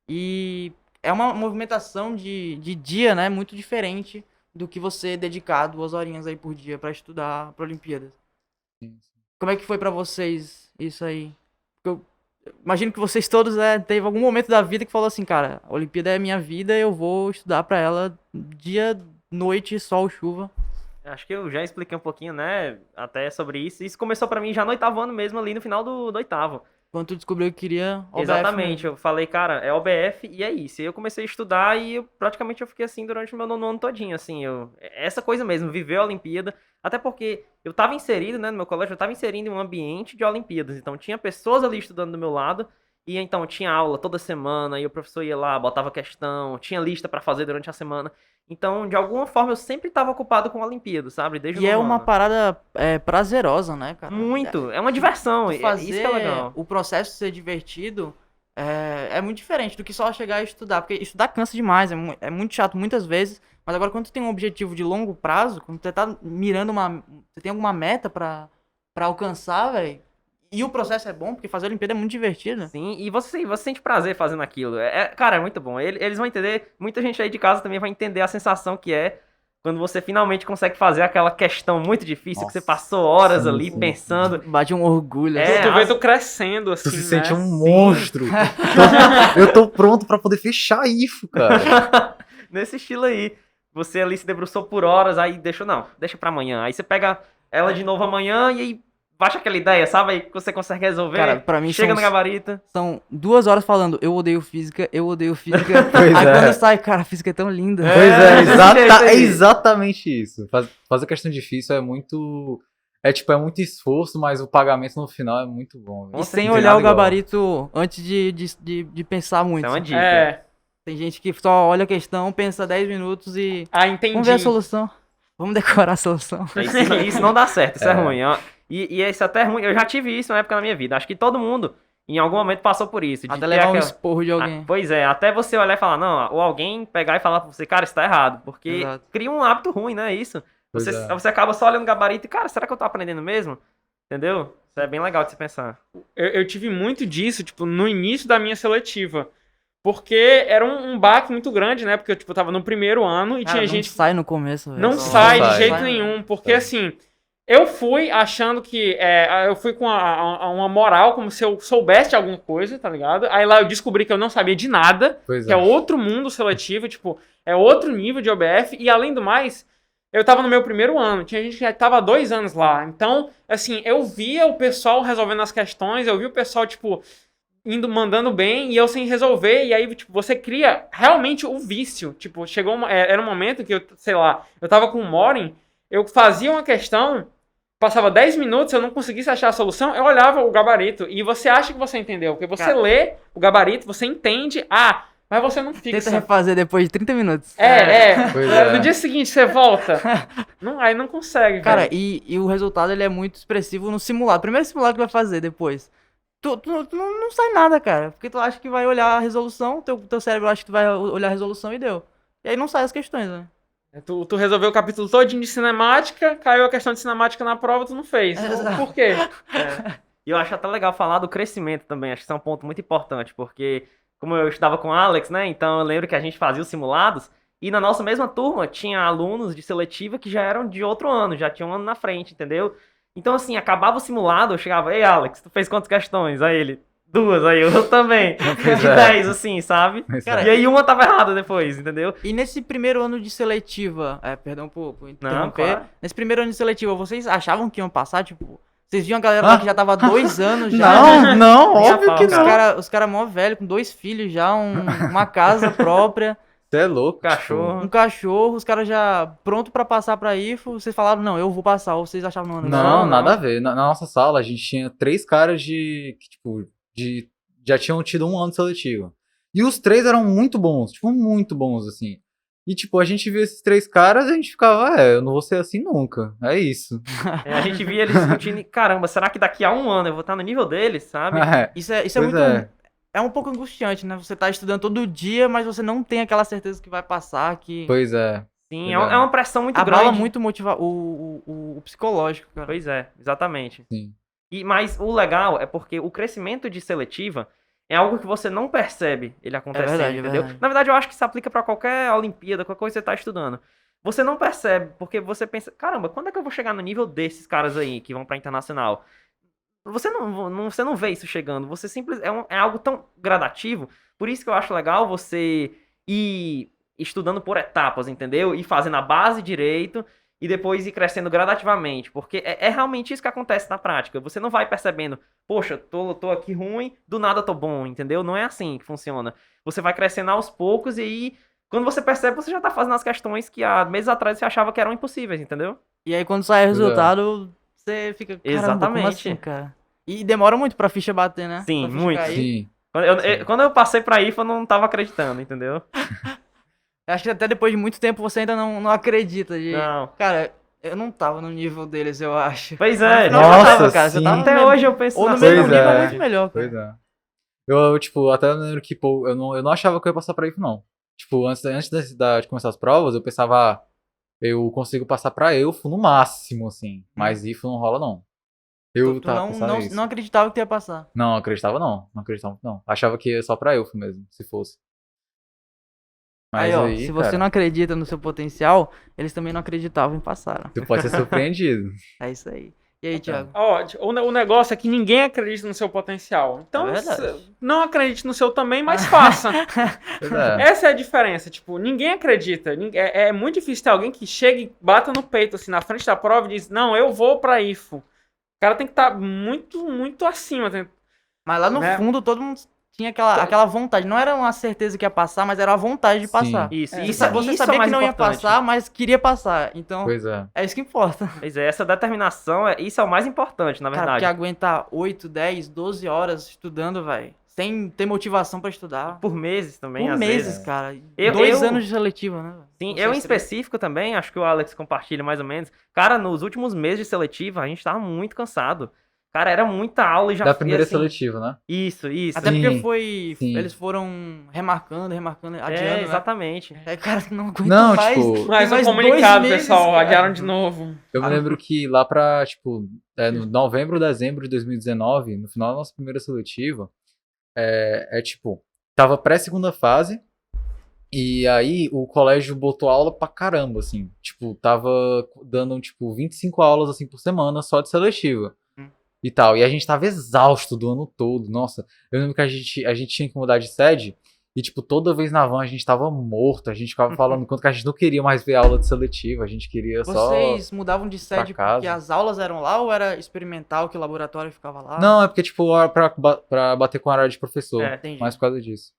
e é uma movimentação de dia, né? Muito diferente do que você dedicar 2 horinhas aí por dia pra estudar pra Olimpíadas. Como é que foi pra vocês isso aí? Porque eu imagino que vocês todos, teve algum momento da vida que falou assim, cara, a Olimpíada é minha vida, eu vou estudar pra ela dia, noite, sol, chuva. Acho que eu já expliquei um pouquinho, né, até sobre isso. Isso começou pra mim já no 8º ano mesmo, ali no final do 8º. Quando tu descobriu que queria OBF Exatamente, mesmo. eu falei, cara, é OBF e é isso. E eu comecei a estudar e praticamente eu fiquei assim durante o meu 9º ano todinho, assim, essa coisa mesmo, viver a Olimpíada, até porque eu tava inserido, né, no meu colégio, eu tava inserido em um ambiente de Olimpíadas, então tinha pessoas ali estudando do meu lado, e então tinha aula toda semana, e o professor ia lá, botava questão, tinha lista pra fazer durante a semana, então de alguma forma eu sempre tava ocupado com a Olimpíada, sabe, desde o E é 9º uma ano. parada prazerosa, né, cara? Muito, é uma diversão, isso Fazer que é legal. o processo ser divertido é muito diferente do que só chegar e estudar, porque estudar cansa demais, é muito chato muitas vezes, mas agora quando tu tem um objetivo de longo prazo, quando você tá mirando você tem alguma meta pra alcançar, velho, e o processo é bom, porque fazer a Olimpíada é muito divertido. Sim, e você sente prazer fazendo aquilo. Cara, é muito bom. Eles vão entender, muita gente aí de casa também vai entender a sensação que é quando você finalmente consegue fazer aquela questão muito difícil, que você Nossa, passou horas sim, ali sim, pensando. Bate um orgulho. É, Tu vê as- tu crescendo, assim, Tu se né? sente um monstro. Eu tô pronto pra poder fechar isso, cara. Nesse estilo aí. Você ali se debruçou por horas, aí deixa pra amanhã. Aí você pega ela de novo amanhã e aí baixa aquela ideia, sabe? Aí você consegue resolver. Cara, pra mim chega são no gabarito. São 2 horas falando, eu odeio física, eu odeio física. Pois Aí é. quando sai, cara, a física é tão linda. Pois é, desse jeito é aí. exatamente isso. Fazer questão difícil é muito. É muito esforço, mas o pagamento no final é muito bom. velho. E Com sem certeza. olhar o Nada igual. gabarito antes de pensar muito. Isso é uma dica. É, Tem gente que só olha a questão, pensa 10 minutos e... entendi. Vamos ver a solução. Vamos decorar a solução. Isso não dá certo, isso é É. ruim. Ó. E isso até é ruim. Eu já tive isso na época na minha vida. Acho que todo mundo, em algum momento, passou por isso. de Até ter levar um aquela- esporro de alguém. Pois é, até você olhar e falar, não, ou alguém pegar e falar pra você, cara, isso tá errado. Porque Exato. cria um hábito ruim, né? Isso. Pois Você, é. você acaba só olhando o gabarito e, cara, será que eu tô aprendendo mesmo? Entendeu? Isso é bem legal de se pensar. Eu tive muito disso, tipo, no início da minha seletiva. Porque era um baque muito grande, né? Porque eu, tipo, tava no primeiro ano e Cara, tinha não gente... sai no começo, velho. Não Não sai de sai. jeito Sai, nenhum, porque Sai. assim, eu fui achando que, eu fui com uma moral, como se eu soubesse de alguma coisa, tá ligado? Aí lá eu descobri que eu não sabia de nada, Pois que é outro mundo seletivo, tipo, é outro nível de OBF, e além do mais, eu tava no meu primeiro ano, tinha gente que já tava há 2 anos lá, então, assim, eu via o pessoal resolvendo as questões, eu via o pessoal, tipo, mandando bem e eu sem resolver, e aí, tipo, você cria realmente o vício. Tipo, era um momento que eu, sei lá, eu tava com o Morin, eu fazia uma questão, passava 10 minutos, eu não conseguisse achar a solução, eu olhava o gabarito, e você acha que você entendeu, porque você Cara. lê o gabarito, você entende, mas você não Tenta fixa. refazer depois de 30 minutos. Pois é. No dia seguinte você volta, aí não consegue, Cara, velho. e o resultado ele é muito expressivo no simulado. Primeiro simulado que vai fazer depois. Tu não sai nada, cara. Porque tu acha que vai olhar a resolução, teu cérebro acha que tu vai olhar a resolução e deu. E aí não sai as questões, né? Tu resolveu o capítulo todinho de cinemática, caiu a questão de cinemática na prova, tu não fez. Exato. Por quê? E eu acho até legal falar do crescimento também. Acho que isso é um ponto muito importante, porque como eu estudava com o Alex, né? Então eu lembro que a gente fazia os simulados e na nossa mesma turma tinha alunos de seletiva que já eram de outro ano, já tinham um ano na frente, entendeu? Então assim, acabava o simulado, eu chegava, ei Alex, tu fez quantas questões? Aí ele, 2, aí eu também. Pois De é. 10, assim, sabe? Pois é. E aí uma tava errada depois, entendeu? E nesse primeiro ano de seletiva, perdão por interromper, claro. nesse primeiro ano de seletiva, vocês achavam que iam passar, tipo, vocês viam a galera lá que já tava 2 anos já? Não, Nem a óbvio pau, que Os não. os cara mó velho, com 2 filhos já, uma casa própria, Você é louco. Cachorro. um cachorro, os caras já pronto pra passar pra IFO, vocês falaram, não, eu vou passar, ou vocês achavam, não, Tipo, não. não, Não, nada não. a ver. Na nossa sala, a gente tinha 3 caras que, tipo, já tinham tido um ano de seletivo. E os 3 eram muito bons, tipo, muito bons, assim. E, tipo, a gente via esses 3 caras e a gente ficava, eu não vou ser assim nunca. É isso. A gente via eles discutindo e, caramba, será que daqui a um ano eu vou estar no nível deles, sabe? Isso é Pois muito... é. É um pouco angustiante, né? Você tá estudando todo dia, mas você não tem aquela certeza que vai passar, que Pois é. Sim, Verdade. é uma pressão muito abala grande. muito o psicológico, cara. Pois é, exatamente. Sim. Mas o legal é porque o crescimento de seletiva é algo que você não percebe ele acontecendo, verdade, é entendeu? verdade. Na verdade, eu acho que isso aplica pra qualquer Olimpíada, qualquer coisa que você tá estudando. Você não percebe, porque você pensa, caramba, quando é que eu vou chegar no nível desses caras aí que vão pra internacional? Você não vê isso chegando, você é algo tão gradativo, por isso que eu acho legal você ir estudando por etapas, entendeu? Ir fazendo a base direito e depois ir crescendo gradativamente, porque é realmente isso que acontece na prática. Você não vai percebendo, poxa, tô aqui ruim, do nada tô bom, entendeu? Não é assim que funciona. Você vai crescendo aos poucos e aí, quando você percebe, você já tá fazendo as questões que há meses atrás você achava que eram impossíveis, entendeu? E aí quando sai o Pois é. resultado, você fica, caramba, como Exatamente. assim, cara? E demora muito pra ficha bater, né? Sim, Pra ficha muito. cair. Sim. Quando eu passei pra IFA, eu não tava acreditando, entendeu? Acho que até depois de muito tempo você ainda não acredita. Não. Cara, eu não tava no nível deles, eu acho. Pois Mas é. no final você Nossa, tava, cara. Você sim. tava Até hoje eu penso ou no na mesmo Pois nível é. ou muito melhor, cara. Pois é. Eu, tipo, até lembro que, pô, eu não achava que eu ia passar pra IFO, não. Tipo, antes de começar as provas, eu pensava, eu consigo passar pra EUFO no máximo, assim. Mas IFO não rola, não. Eu Tu tava pensando nisso. não acreditava que tu ia passar. Não, acreditava não. Não acreditava não. Achava que ia só pra EUFO mesmo, se fosse. Mas Aí, ó, aí, se você cara, não acredita no seu potencial, eles também não acreditavam e passaram. você pode ser surpreendido. É isso aí. E aí, Thiago? Ó, o negócio é que ninguém acredita no seu potencial. Então, É verdade. não acredite no seu também, mas faça. Pois é. Essa é a diferença. Tipo, ninguém acredita. É muito difícil ter alguém que chega e bata no peito, assim, na frente da prova e diz, não, eu vou pra IFO. O cara tem que estar muito, muito acima. Mas lá no Né? fundo todo mundo tinha aquela vontade. Não era uma certeza que ia passar, mas era a vontade de Sim. passar. Isso, É, isso, Você isso é sabia mais que não ia importante. passar, mas queria passar. Então, Pois é. é isso que importa. Pois é, essa determinação, isso é o mais importante, na Cara, verdade. porque aguentar 8, 10, 12 horas estudando, velho, sem ter motivação pra estudar. Por meses também, Por às meses, vezes. cara. Eu- 2 eu- anos de seletiva, né? velho? Sim, Vocês eu em três. específico também, acho que o Alex compartilha mais ou menos. Cara, nos últimos meses de seletiva, a gente tava muito cansado. Cara, era muita aula e já Da fui, primeira assim, seletiva, né? Isso. Até Sim, porque sim. eles foram remarcando, adiando, né? exatamente. Aí, cara, não aguento Não, mais. tipo, Tem Mas o mais 2 comunicado, meses, pessoal, cara. adiaram de novo. eu me lembro que lá pra, tipo, no novembro, dezembro de 2019, no final da nossa primeira seletiva, tipo, tava pré-segunda fase, e aí o colégio botou aula pra caramba, assim. Tipo, tava dando, tipo, 25 aulas, assim, por semana, só de seletiva. E tal. E a gente tava exausto do ano todo. Nossa, eu lembro que a gente tinha que mudar de sede. E, tipo, toda vez na van a gente tava morto. A gente ficava falando enquanto que a gente não queria mais ver aula de seletiva. A gente queria só. Vocês mudavam de sede pra casa. porque as aulas eram lá ou era experimental que o laboratório ficava lá? Não, é porque, tipo, era pra bater com a área de professor. É, entendi. Mais por causa disso.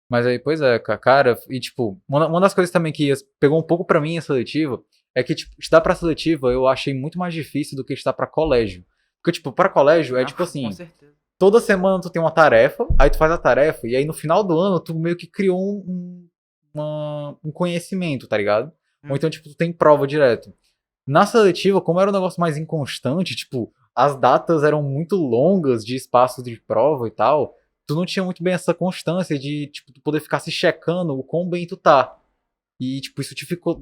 Mas aí, pois é, cara. E, tipo, uma das coisas também que pegou um pouco pra mim a seletiva é que, tipo, estudar pra seletiva eu achei muito mais difícil do que estudar pra colégio. Porque, tipo, pra colégio é tipo assim. Com certeza. Toda semana tu tem uma tarefa, aí tu faz a tarefa, e aí no final do ano tu meio que criou um conhecimento, tá ligado? Ou então, tipo, tu tem prova direto. Na seletiva, como era um negócio mais inconstante, tipo, as datas eram muito longas de espaço de prova e tal, tu não tinha muito bem essa constância de, tipo, tu poder ficar se checando o quão bem tu tá. E, tipo, isso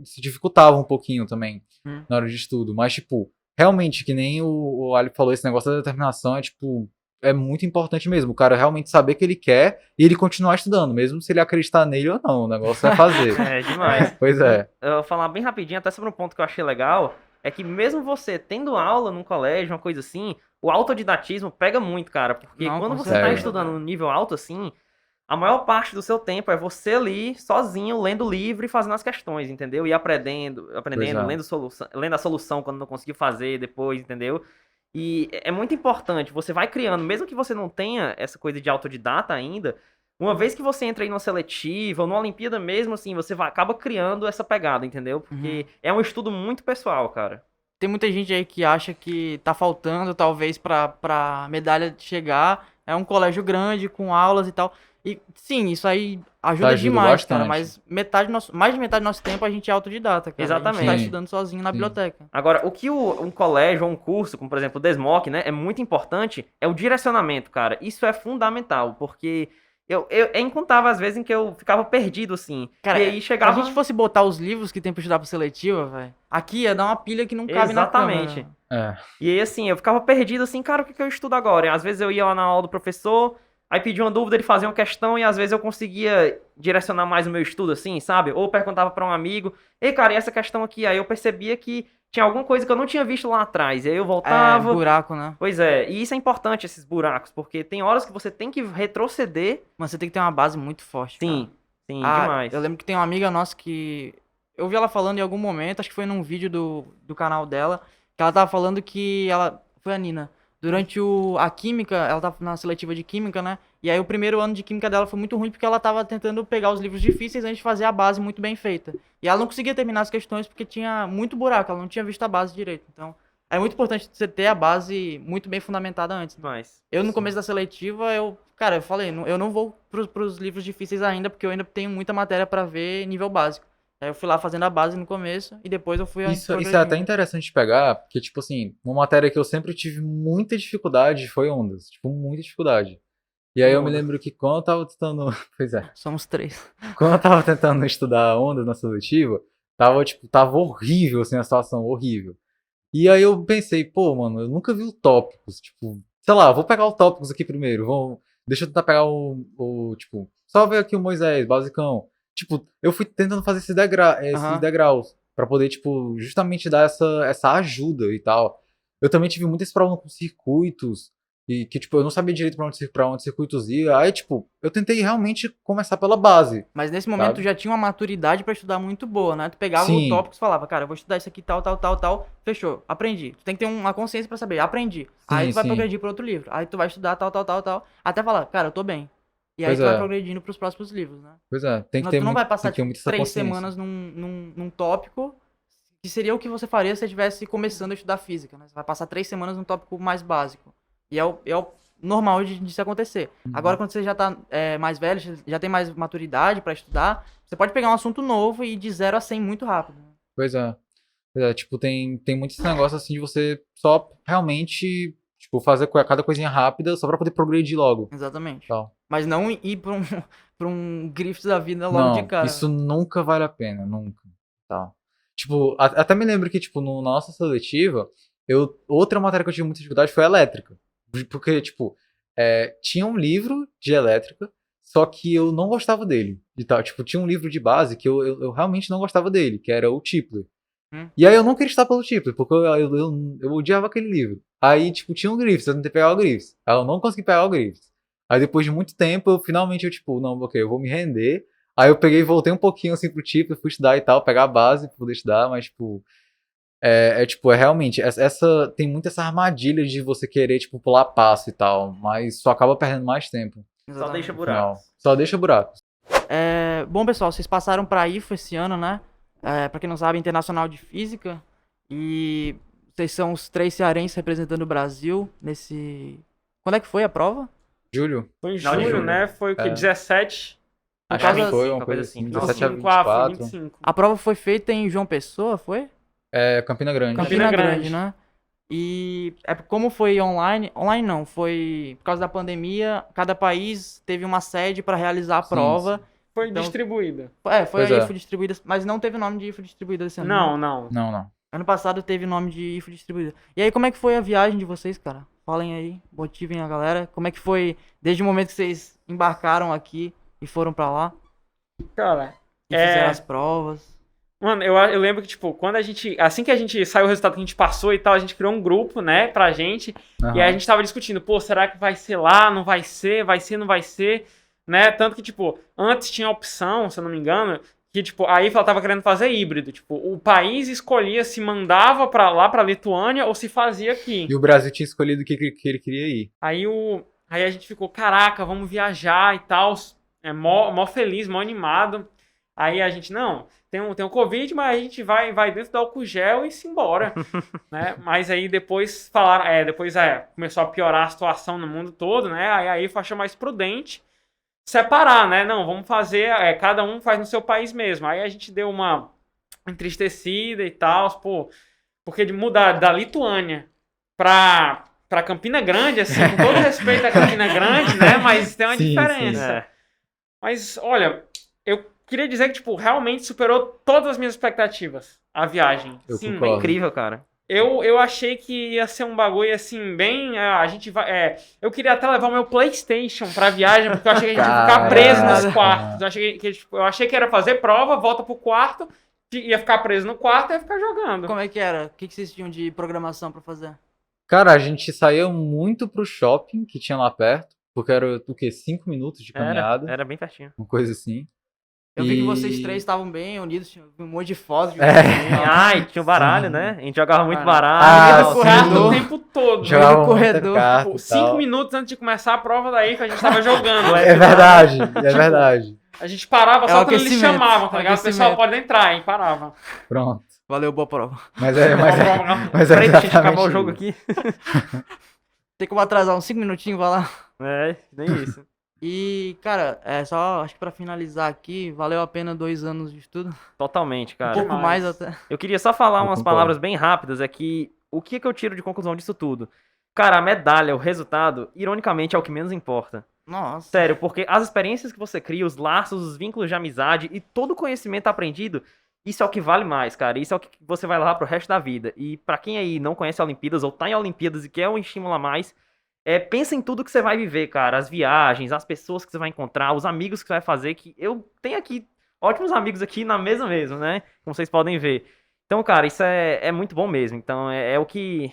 se dificultava um pouquinho também na hora de estudo. Mas, tipo, realmente, que nem o Ali falou, esse negócio da determinação é, tipo, é muito importante mesmo. O cara realmente saber que ele quer e ele continuar estudando, mesmo se ele acreditar nele ou não. O negócio é fazer. É demais. Pois é. Eu vou falar bem rapidinho, até sobre um ponto que eu achei legal, é que mesmo você tendo aula num colégio, uma coisa assim, o autodidatismo pega muito, cara, porque Não, quando com você tá certeza. estudando num nível alto assim, a maior parte do seu tempo é você ali, sozinho, lendo livro e fazendo as questões, entendeu? E aprendendo, Pois é. lendo a solução quando não conseguiu fazer depois, entendeu? E é muito importante, você vai criando, mesmo que você não tenha essa coisa de autodidata ainda, uma vez que você entra aí numa seletiva ou numa Olimpíada mesmo, assim, você acaba criando essa pegada, entendeu? Porque é um estudo muito pessoal, cara. Tem muita gente aí que acha que tá faltando, talvez, pra medalha chegar. É um colégio grande, com aulas e tal. E sim, isso aí ajuda Ajuda demais, cara. bastante. Mas mais de metade do nosso tempo a gente é autodidata, cara. A gente Exatamente. tá Sim. estudando sozinho na Sim. biblioteca. Agora, o que um colégio ou um curso, como por exemplo o Desmoc, né, é muito importante, é o direcionamento, cara. Isso é fundamental, porque é incontável as vezes em que eu ficava perdido, assim. Cara, e aí se chegava... a gente fosse botar os livros que tem pra estudar pra seletiva, velho, aqui ia dar uma pilha que não cabe Exatamente. na câmera. É. E aí, assim, eu ficava perdido, assim, cara, o que eu estudo agora? E às vezes eu ia lá na aula do professor, aí pedia uma dúvida, ele fazia uma questão, e às vezes eu conseguia direcionar mais o meu estudo, assim, sabe? Ou perguntava pra um amigo, ei, cara, e essa questão aqui? Aí eu percebia que tinha alguma coisa que eu não tinha visto lá atrás. E aí eu É, voltava... buraco, né? Pois é, e isso é importante, esses buracos, porque tem horas que você tem que retroceder. Mas você tem que ter uma base muito forte, cara. Sim, sim, Ah, demais. eu lembro que tem uma amiga nossa que... Eu vi ela falando em algum momento, acho que foi num vídeo do canal dela, que ela tava falando que ela... Foi a Nina. Durante a química, ela tava na seletiva de química, né? E aí o primeiro ano de química dela foi muito ruim porque ela tava tentando pegar os livros difíceis antes de fazer a base muito bem feita. E ela não conseguia terminar as questões porque tinha muito buraco, ela não tinha visto a base direito. Então, é muito importante você ter a base muito bem fundamentada antes. Demais. Eu, no começo da seletiva, cara, eu falei, eu não vou pros livros difíceis ainda, porque eu ainda tenho muita matéria pra ver nível básico. Aí eu fui lá fazendo a base no começo, e depois eu fui Isso é progredindo. até interessante de pegar, porque, tipo assim, uma matéria que eu sempre tive muita dificuldade foi ondas. Tipo, muita dificuldade. E aí eu me Ondas. lembro que quando eu tava tentando. Pois é. Somos 3. Quando eu tava tentando estudar ondas na seletiva, tava horrível, assim, a situação, horrível. E aí eu pensei, pô, mano, eu nunca vi o tópicos, tipo, sei lá, vou pegar o tópicos aqui primeiro, deixa eu tentar pegar tipo, só ver aqui o Moisés, basicão. Tipo, eu fui tentando fazer esses Aham. degraus, pra poder, tipo, justamente dar essa ajuda e tal. Eu também tive muitas provas com circuitos, e que, tipo, eu não sabia direito pra onde circuitos ia. Aí, tipo, eu tentei realmente começar pela base. Mas nesse momento Sabe? tu já tinha uma maturidade pra estudar muito boa, né? Tu pegava Sim. o tópico e falava, cara, eu vou estudar isso aqui, tal, tal, tal, tal, fechou, aprendi. Tu tem que ter uma consciência pra saber, aprendi. Aí Sim, tu vai sim. progredir pro outro livro. Aí tu vai estudar tal, tal, tal, tal, até falar, cara, eu tô bem. E aí Pois tu vai é. progredindo pros próximos livros, né? Pois é, tem que Não, ter tu não muito, vai passar tem que ter tipo, muito essa 3 consciência. semanas num tópico que seria o que você faria se você estivesse começando a estudar física, né? Você vai passar 3 semanas num tópico mais básico. E é o normal de se acontecer. Agora, quando você já tá mais velho, você já tem mais maturidade pra estudar, você pode pegar um assunto novo e ir de 0 a 100 muito rápido. Né? Pois é. Pois é, tipo, tem muito esse negócio assim de você só realmente, tipo, fazer cada coisinha rápida só pra poder progredir logo. Exatamente. Tal. Mas não ir pra um Griffiths da vida logo de Não, cara. isso nunca vale a pena, nunca. Tal. Tipo, até me lembro que, tipo, na nossa seletiva, outra matéria que eu tive muita dificuldade foi a elétrica. Porque, tipo, tinha um livro de elétrica, só que eu não gostava dele. E tal. Tipo, tinha um livro de base que eu realmente não gostava dele, que era o Tipler. E aí eu não queria estudar pelo Tipler, porque eu odiava aquele livro. Aí, tipo, tinha um Griffiths, eu tentei pegar o Griffiths. Aí eu não consegui pegar o Griffiths. Aí depois de muito tempo, finalmente tipo, não, ok, eu vou me render. Aí eu peguei e voltei um pouquinho assim pro Tipler, fui estudar e tal, pegar a base pra poder estudar, mas tipo... tipo, realmente, tem muito essa armadilha de você querer, tipo, pular passo e tal, mas só acaba perdendo mais tempo. Só Exatamente. deixa no final. buracos. Só deixa buracos. Bom, pessoal, vocês passaram pra IFO esse ano, né? Pra quem não sabe, Internacional de Física. E vocês são os 3 cearenses representando o Brasil nesse... Quando é que foi a prova? Júlio? Foi em Final de julho, julho. né? Foi o que? É. 17? Acho causa- que foi uma uma coisa coisa assim, assim, final 17 a 25, 24. 25. A prova foi feita em João Pessoa, foi? Campina Grande. Campina Grande. Grande, né? E como foi online não, foi por causa da pandemia, cada país teve uma sede para realizar a Sim, prova. Foi Então- distribuída. Foi Pois a é. IFO distribuída, mas não teve nome de IFO distribuída esse ano. né? Não, não. Não. Ano passado teve nome de IFO distribuída. E aí, como é que foi a viagem de vocês, cara? Falem aí, motivem a galera. Como é que foi desde o momento que vocês embarcaram aqui e foram pra lá? Cara, E fizeram as provas? mano, eu lembro que, tipo, assim que a gente saiu o resultado que a gente passou e tal, a gente criou um grupo, né, pra gente, e aí a gente tava discutindo, pô, será que vai ser lá, não vai ser, não vai ser, né, tanto que, tipo, antes tinha a opção, se eu não me engano, que, tipo, a IFLA tava querendo fazer híbrido, tipo, o país escolhia se mandava pra lá, pra Lituânia, ou se fazia aqui. E o Brasil tinha escolhido que ele queria ir. Aí a gente ficou, caraca, vamos viajar e tal, mó feliz, mó animado. Aí a gente, não, tem um Covid, mas a gente vai dentro do álcool gel e se embora, né? Mas aí depois falaram, começou a piorar a situação no mundo todo, né? Aí achou mais prudente separar, né? Não, vamos fazer, cada um faz no seu país mesmo. Aí a gente deu uma entristecida e tal, pô, porque de mudar da Lituânia pra Campina Grande, assim, com todo respeito a Campina Grande, né? Mas tem uma Sim, diferença. É. Mas, olha, eu queria dizer que, tipo, realmente superou todas as minhas expectativas, a viagem. Eu Sim, concordo. Incrível, cara. eu achei que ia ser um bagulho, assim, bem... a gente vai... eu queria até levar o meu PlayStation pra viagem, porque eu achei que a gente ia ficar preso nos Caraca. quartos. Eu achei que era fazer prova, volta pro quarto, ia ficar preso no quarto e ia ficar jogando. Como é que era? O que vocês tinham de programação pra fazer? Cara, a gente saía muito pro shopping que tinha lá perto, porque era o quê? 5 minutos de caminhada, Era bem pertinho. uma coisa assim. Eu vi que E- vocês três estavam bem unidos, tinha um monte de fotos. De Ai, tinha o baralho, né? A gente jogava muito baralho. Ah, No sim. corredor o tempo todo. Jogava muita corredor. carta Tipo, e 5 tal. minutos antes de começar a prova daí que a gente tava jogando. É verdade, é verdade. A gente parava É só o quando eles aquecimento, chamavam, tá é o ligado? O pessoal aquecimento. pode entrar, hein? Parava. Pronto. Valeu, boa prova. Mas é, mas é, mas é Peraí, deixa a gente acabar o exatamente jogo isso. aqui. Tem como atrasar uns 5 minutinhos, vai lá. É, nem isso. E, cara, só acho que pra finalizar aqui, valeu a pena 2 anos de estudo. Totalmente, Um cara. pouco demais. mais até. Eu queria só falar Eu umas concordo. palavras bem rápidas, é que o que eu tiro de conclusão disso tudo? Cara, a medalha, o resultado, ironicamente, é o que menos importa. Nossa. Sério, porque as experiências que você cria, os laços, os vínculos de amizade e todo o conhecimento aprendido, isso é o que vale mais, cara. Isso é o que você vai levar pro resto da vida. E pra quem aí não conhece a Olimpíadas ou tá em Olimpíadas e quer um estímulo a mais, pensa em tudo que você vai viver, cara. As viagens, as pessoas que você vai encontrar, os amigos que você vai fazer, que eu tenho aqui ótimos amigos aqui na mesa mesmo, né? Como vocês podem ver. Então, cara, isso é muito bom mesmo. Então, é o que...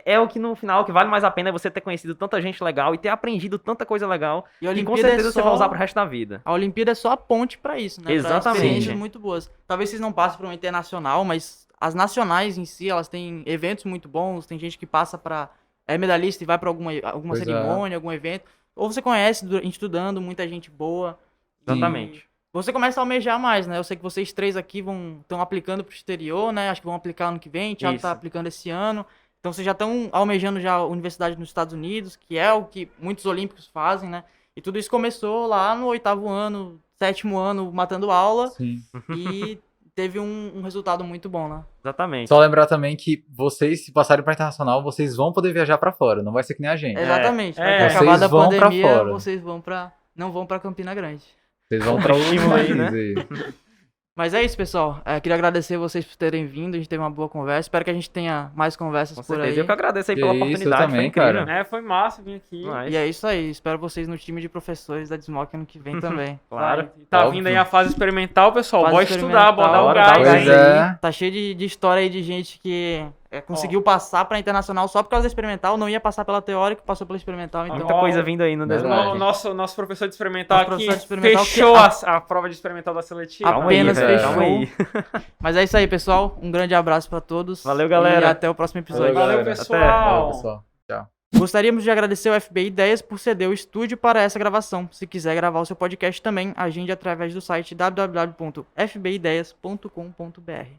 É o que no final, o que vale mais a pena é você ter conhecido tanta gente legal e ter aprendido tanta coisa legal E a que com Olimpíada certeza você vai só- usar pro resto da vida. A Olimpíada é só a ponte pra isso, né? Pra Exatamente. experiências muito boas. Talvez vocês não passem pra uma internacional, mas as nacionais em si, elas têm eventos muito bons. Tem gente que passa pra... É medalhista e vai pra alguma Pois é. cerimônia, algum evento. Ou você conhece estudando, muita gente boa. Exatamente. Você começa a almejar mais, né? Eu sei que vocês três aqui estão aplicando pro exterior, né? Acho que vão aplicar ano que vem. O Thiago Isso. tá aplicando esse ano. Então vocês já estão almejando já a universidade nos Estados Unidos, que é o que muitos olímpicos fazem, né? E tudo isso começou lá no 8º ano, 7º ano, matando aula. Sim. E teve um resultado muito bom, né? Exatamente. Só lembrar também que vocês, se passarem pra internacional, vocês vão poder viajar pra fora. Não vai ser que nem a gente. Exatamente. Vai É. ter acabado a Vocês vão pra pandemia, fora. vocês não vão pra Campina Grande. Vocês vão pra outro Estímulo aí, país né? aí. Mas é isso, pessoal. Queria agradecer vocês por terem vindo. A gente teve uma boa conversa. Espero que a gente tenha mais conversas Com por certeza. aí. Eu que agradeço aí Que pela isso, oportunidade. eu também, foi incrível. cara. Foi massa vir aqui. Mas, E é isso aí. Espero vocês no time de professores da Desmoc ano que vem também. claro. E tá Óbvio. vindo aí a fase experimental, pessoal. Fase Bora estudar, bora dar o experimental, gás. dá o Pois gás aí. é. Tá cheio de história aí de gente que conseguiu passar pra internacional só por causa da experimental. Não ia passar pela teórica, passou pela experimental. Então, Muita coisa vindo aí no Verdade. Desmoc. Nosso professor de experimental Nosso aqui professor de experimental fechou que- a prova de experimental da seletiva. Calma aí, apenas velho, fechou. calma aí. Mas é isso aí, pessoal. Um grande abraço pra todos. Valeu, galera. E até o próximo episódio. Valeu, galera. pessoal. Valeu, pessoal. Gostaríamos de agradecer ao FBI Ideias por ceder o estúdio para essa gravação. Se quiser gravar o seu podcast também, agende através do site www.fbideias.com.br.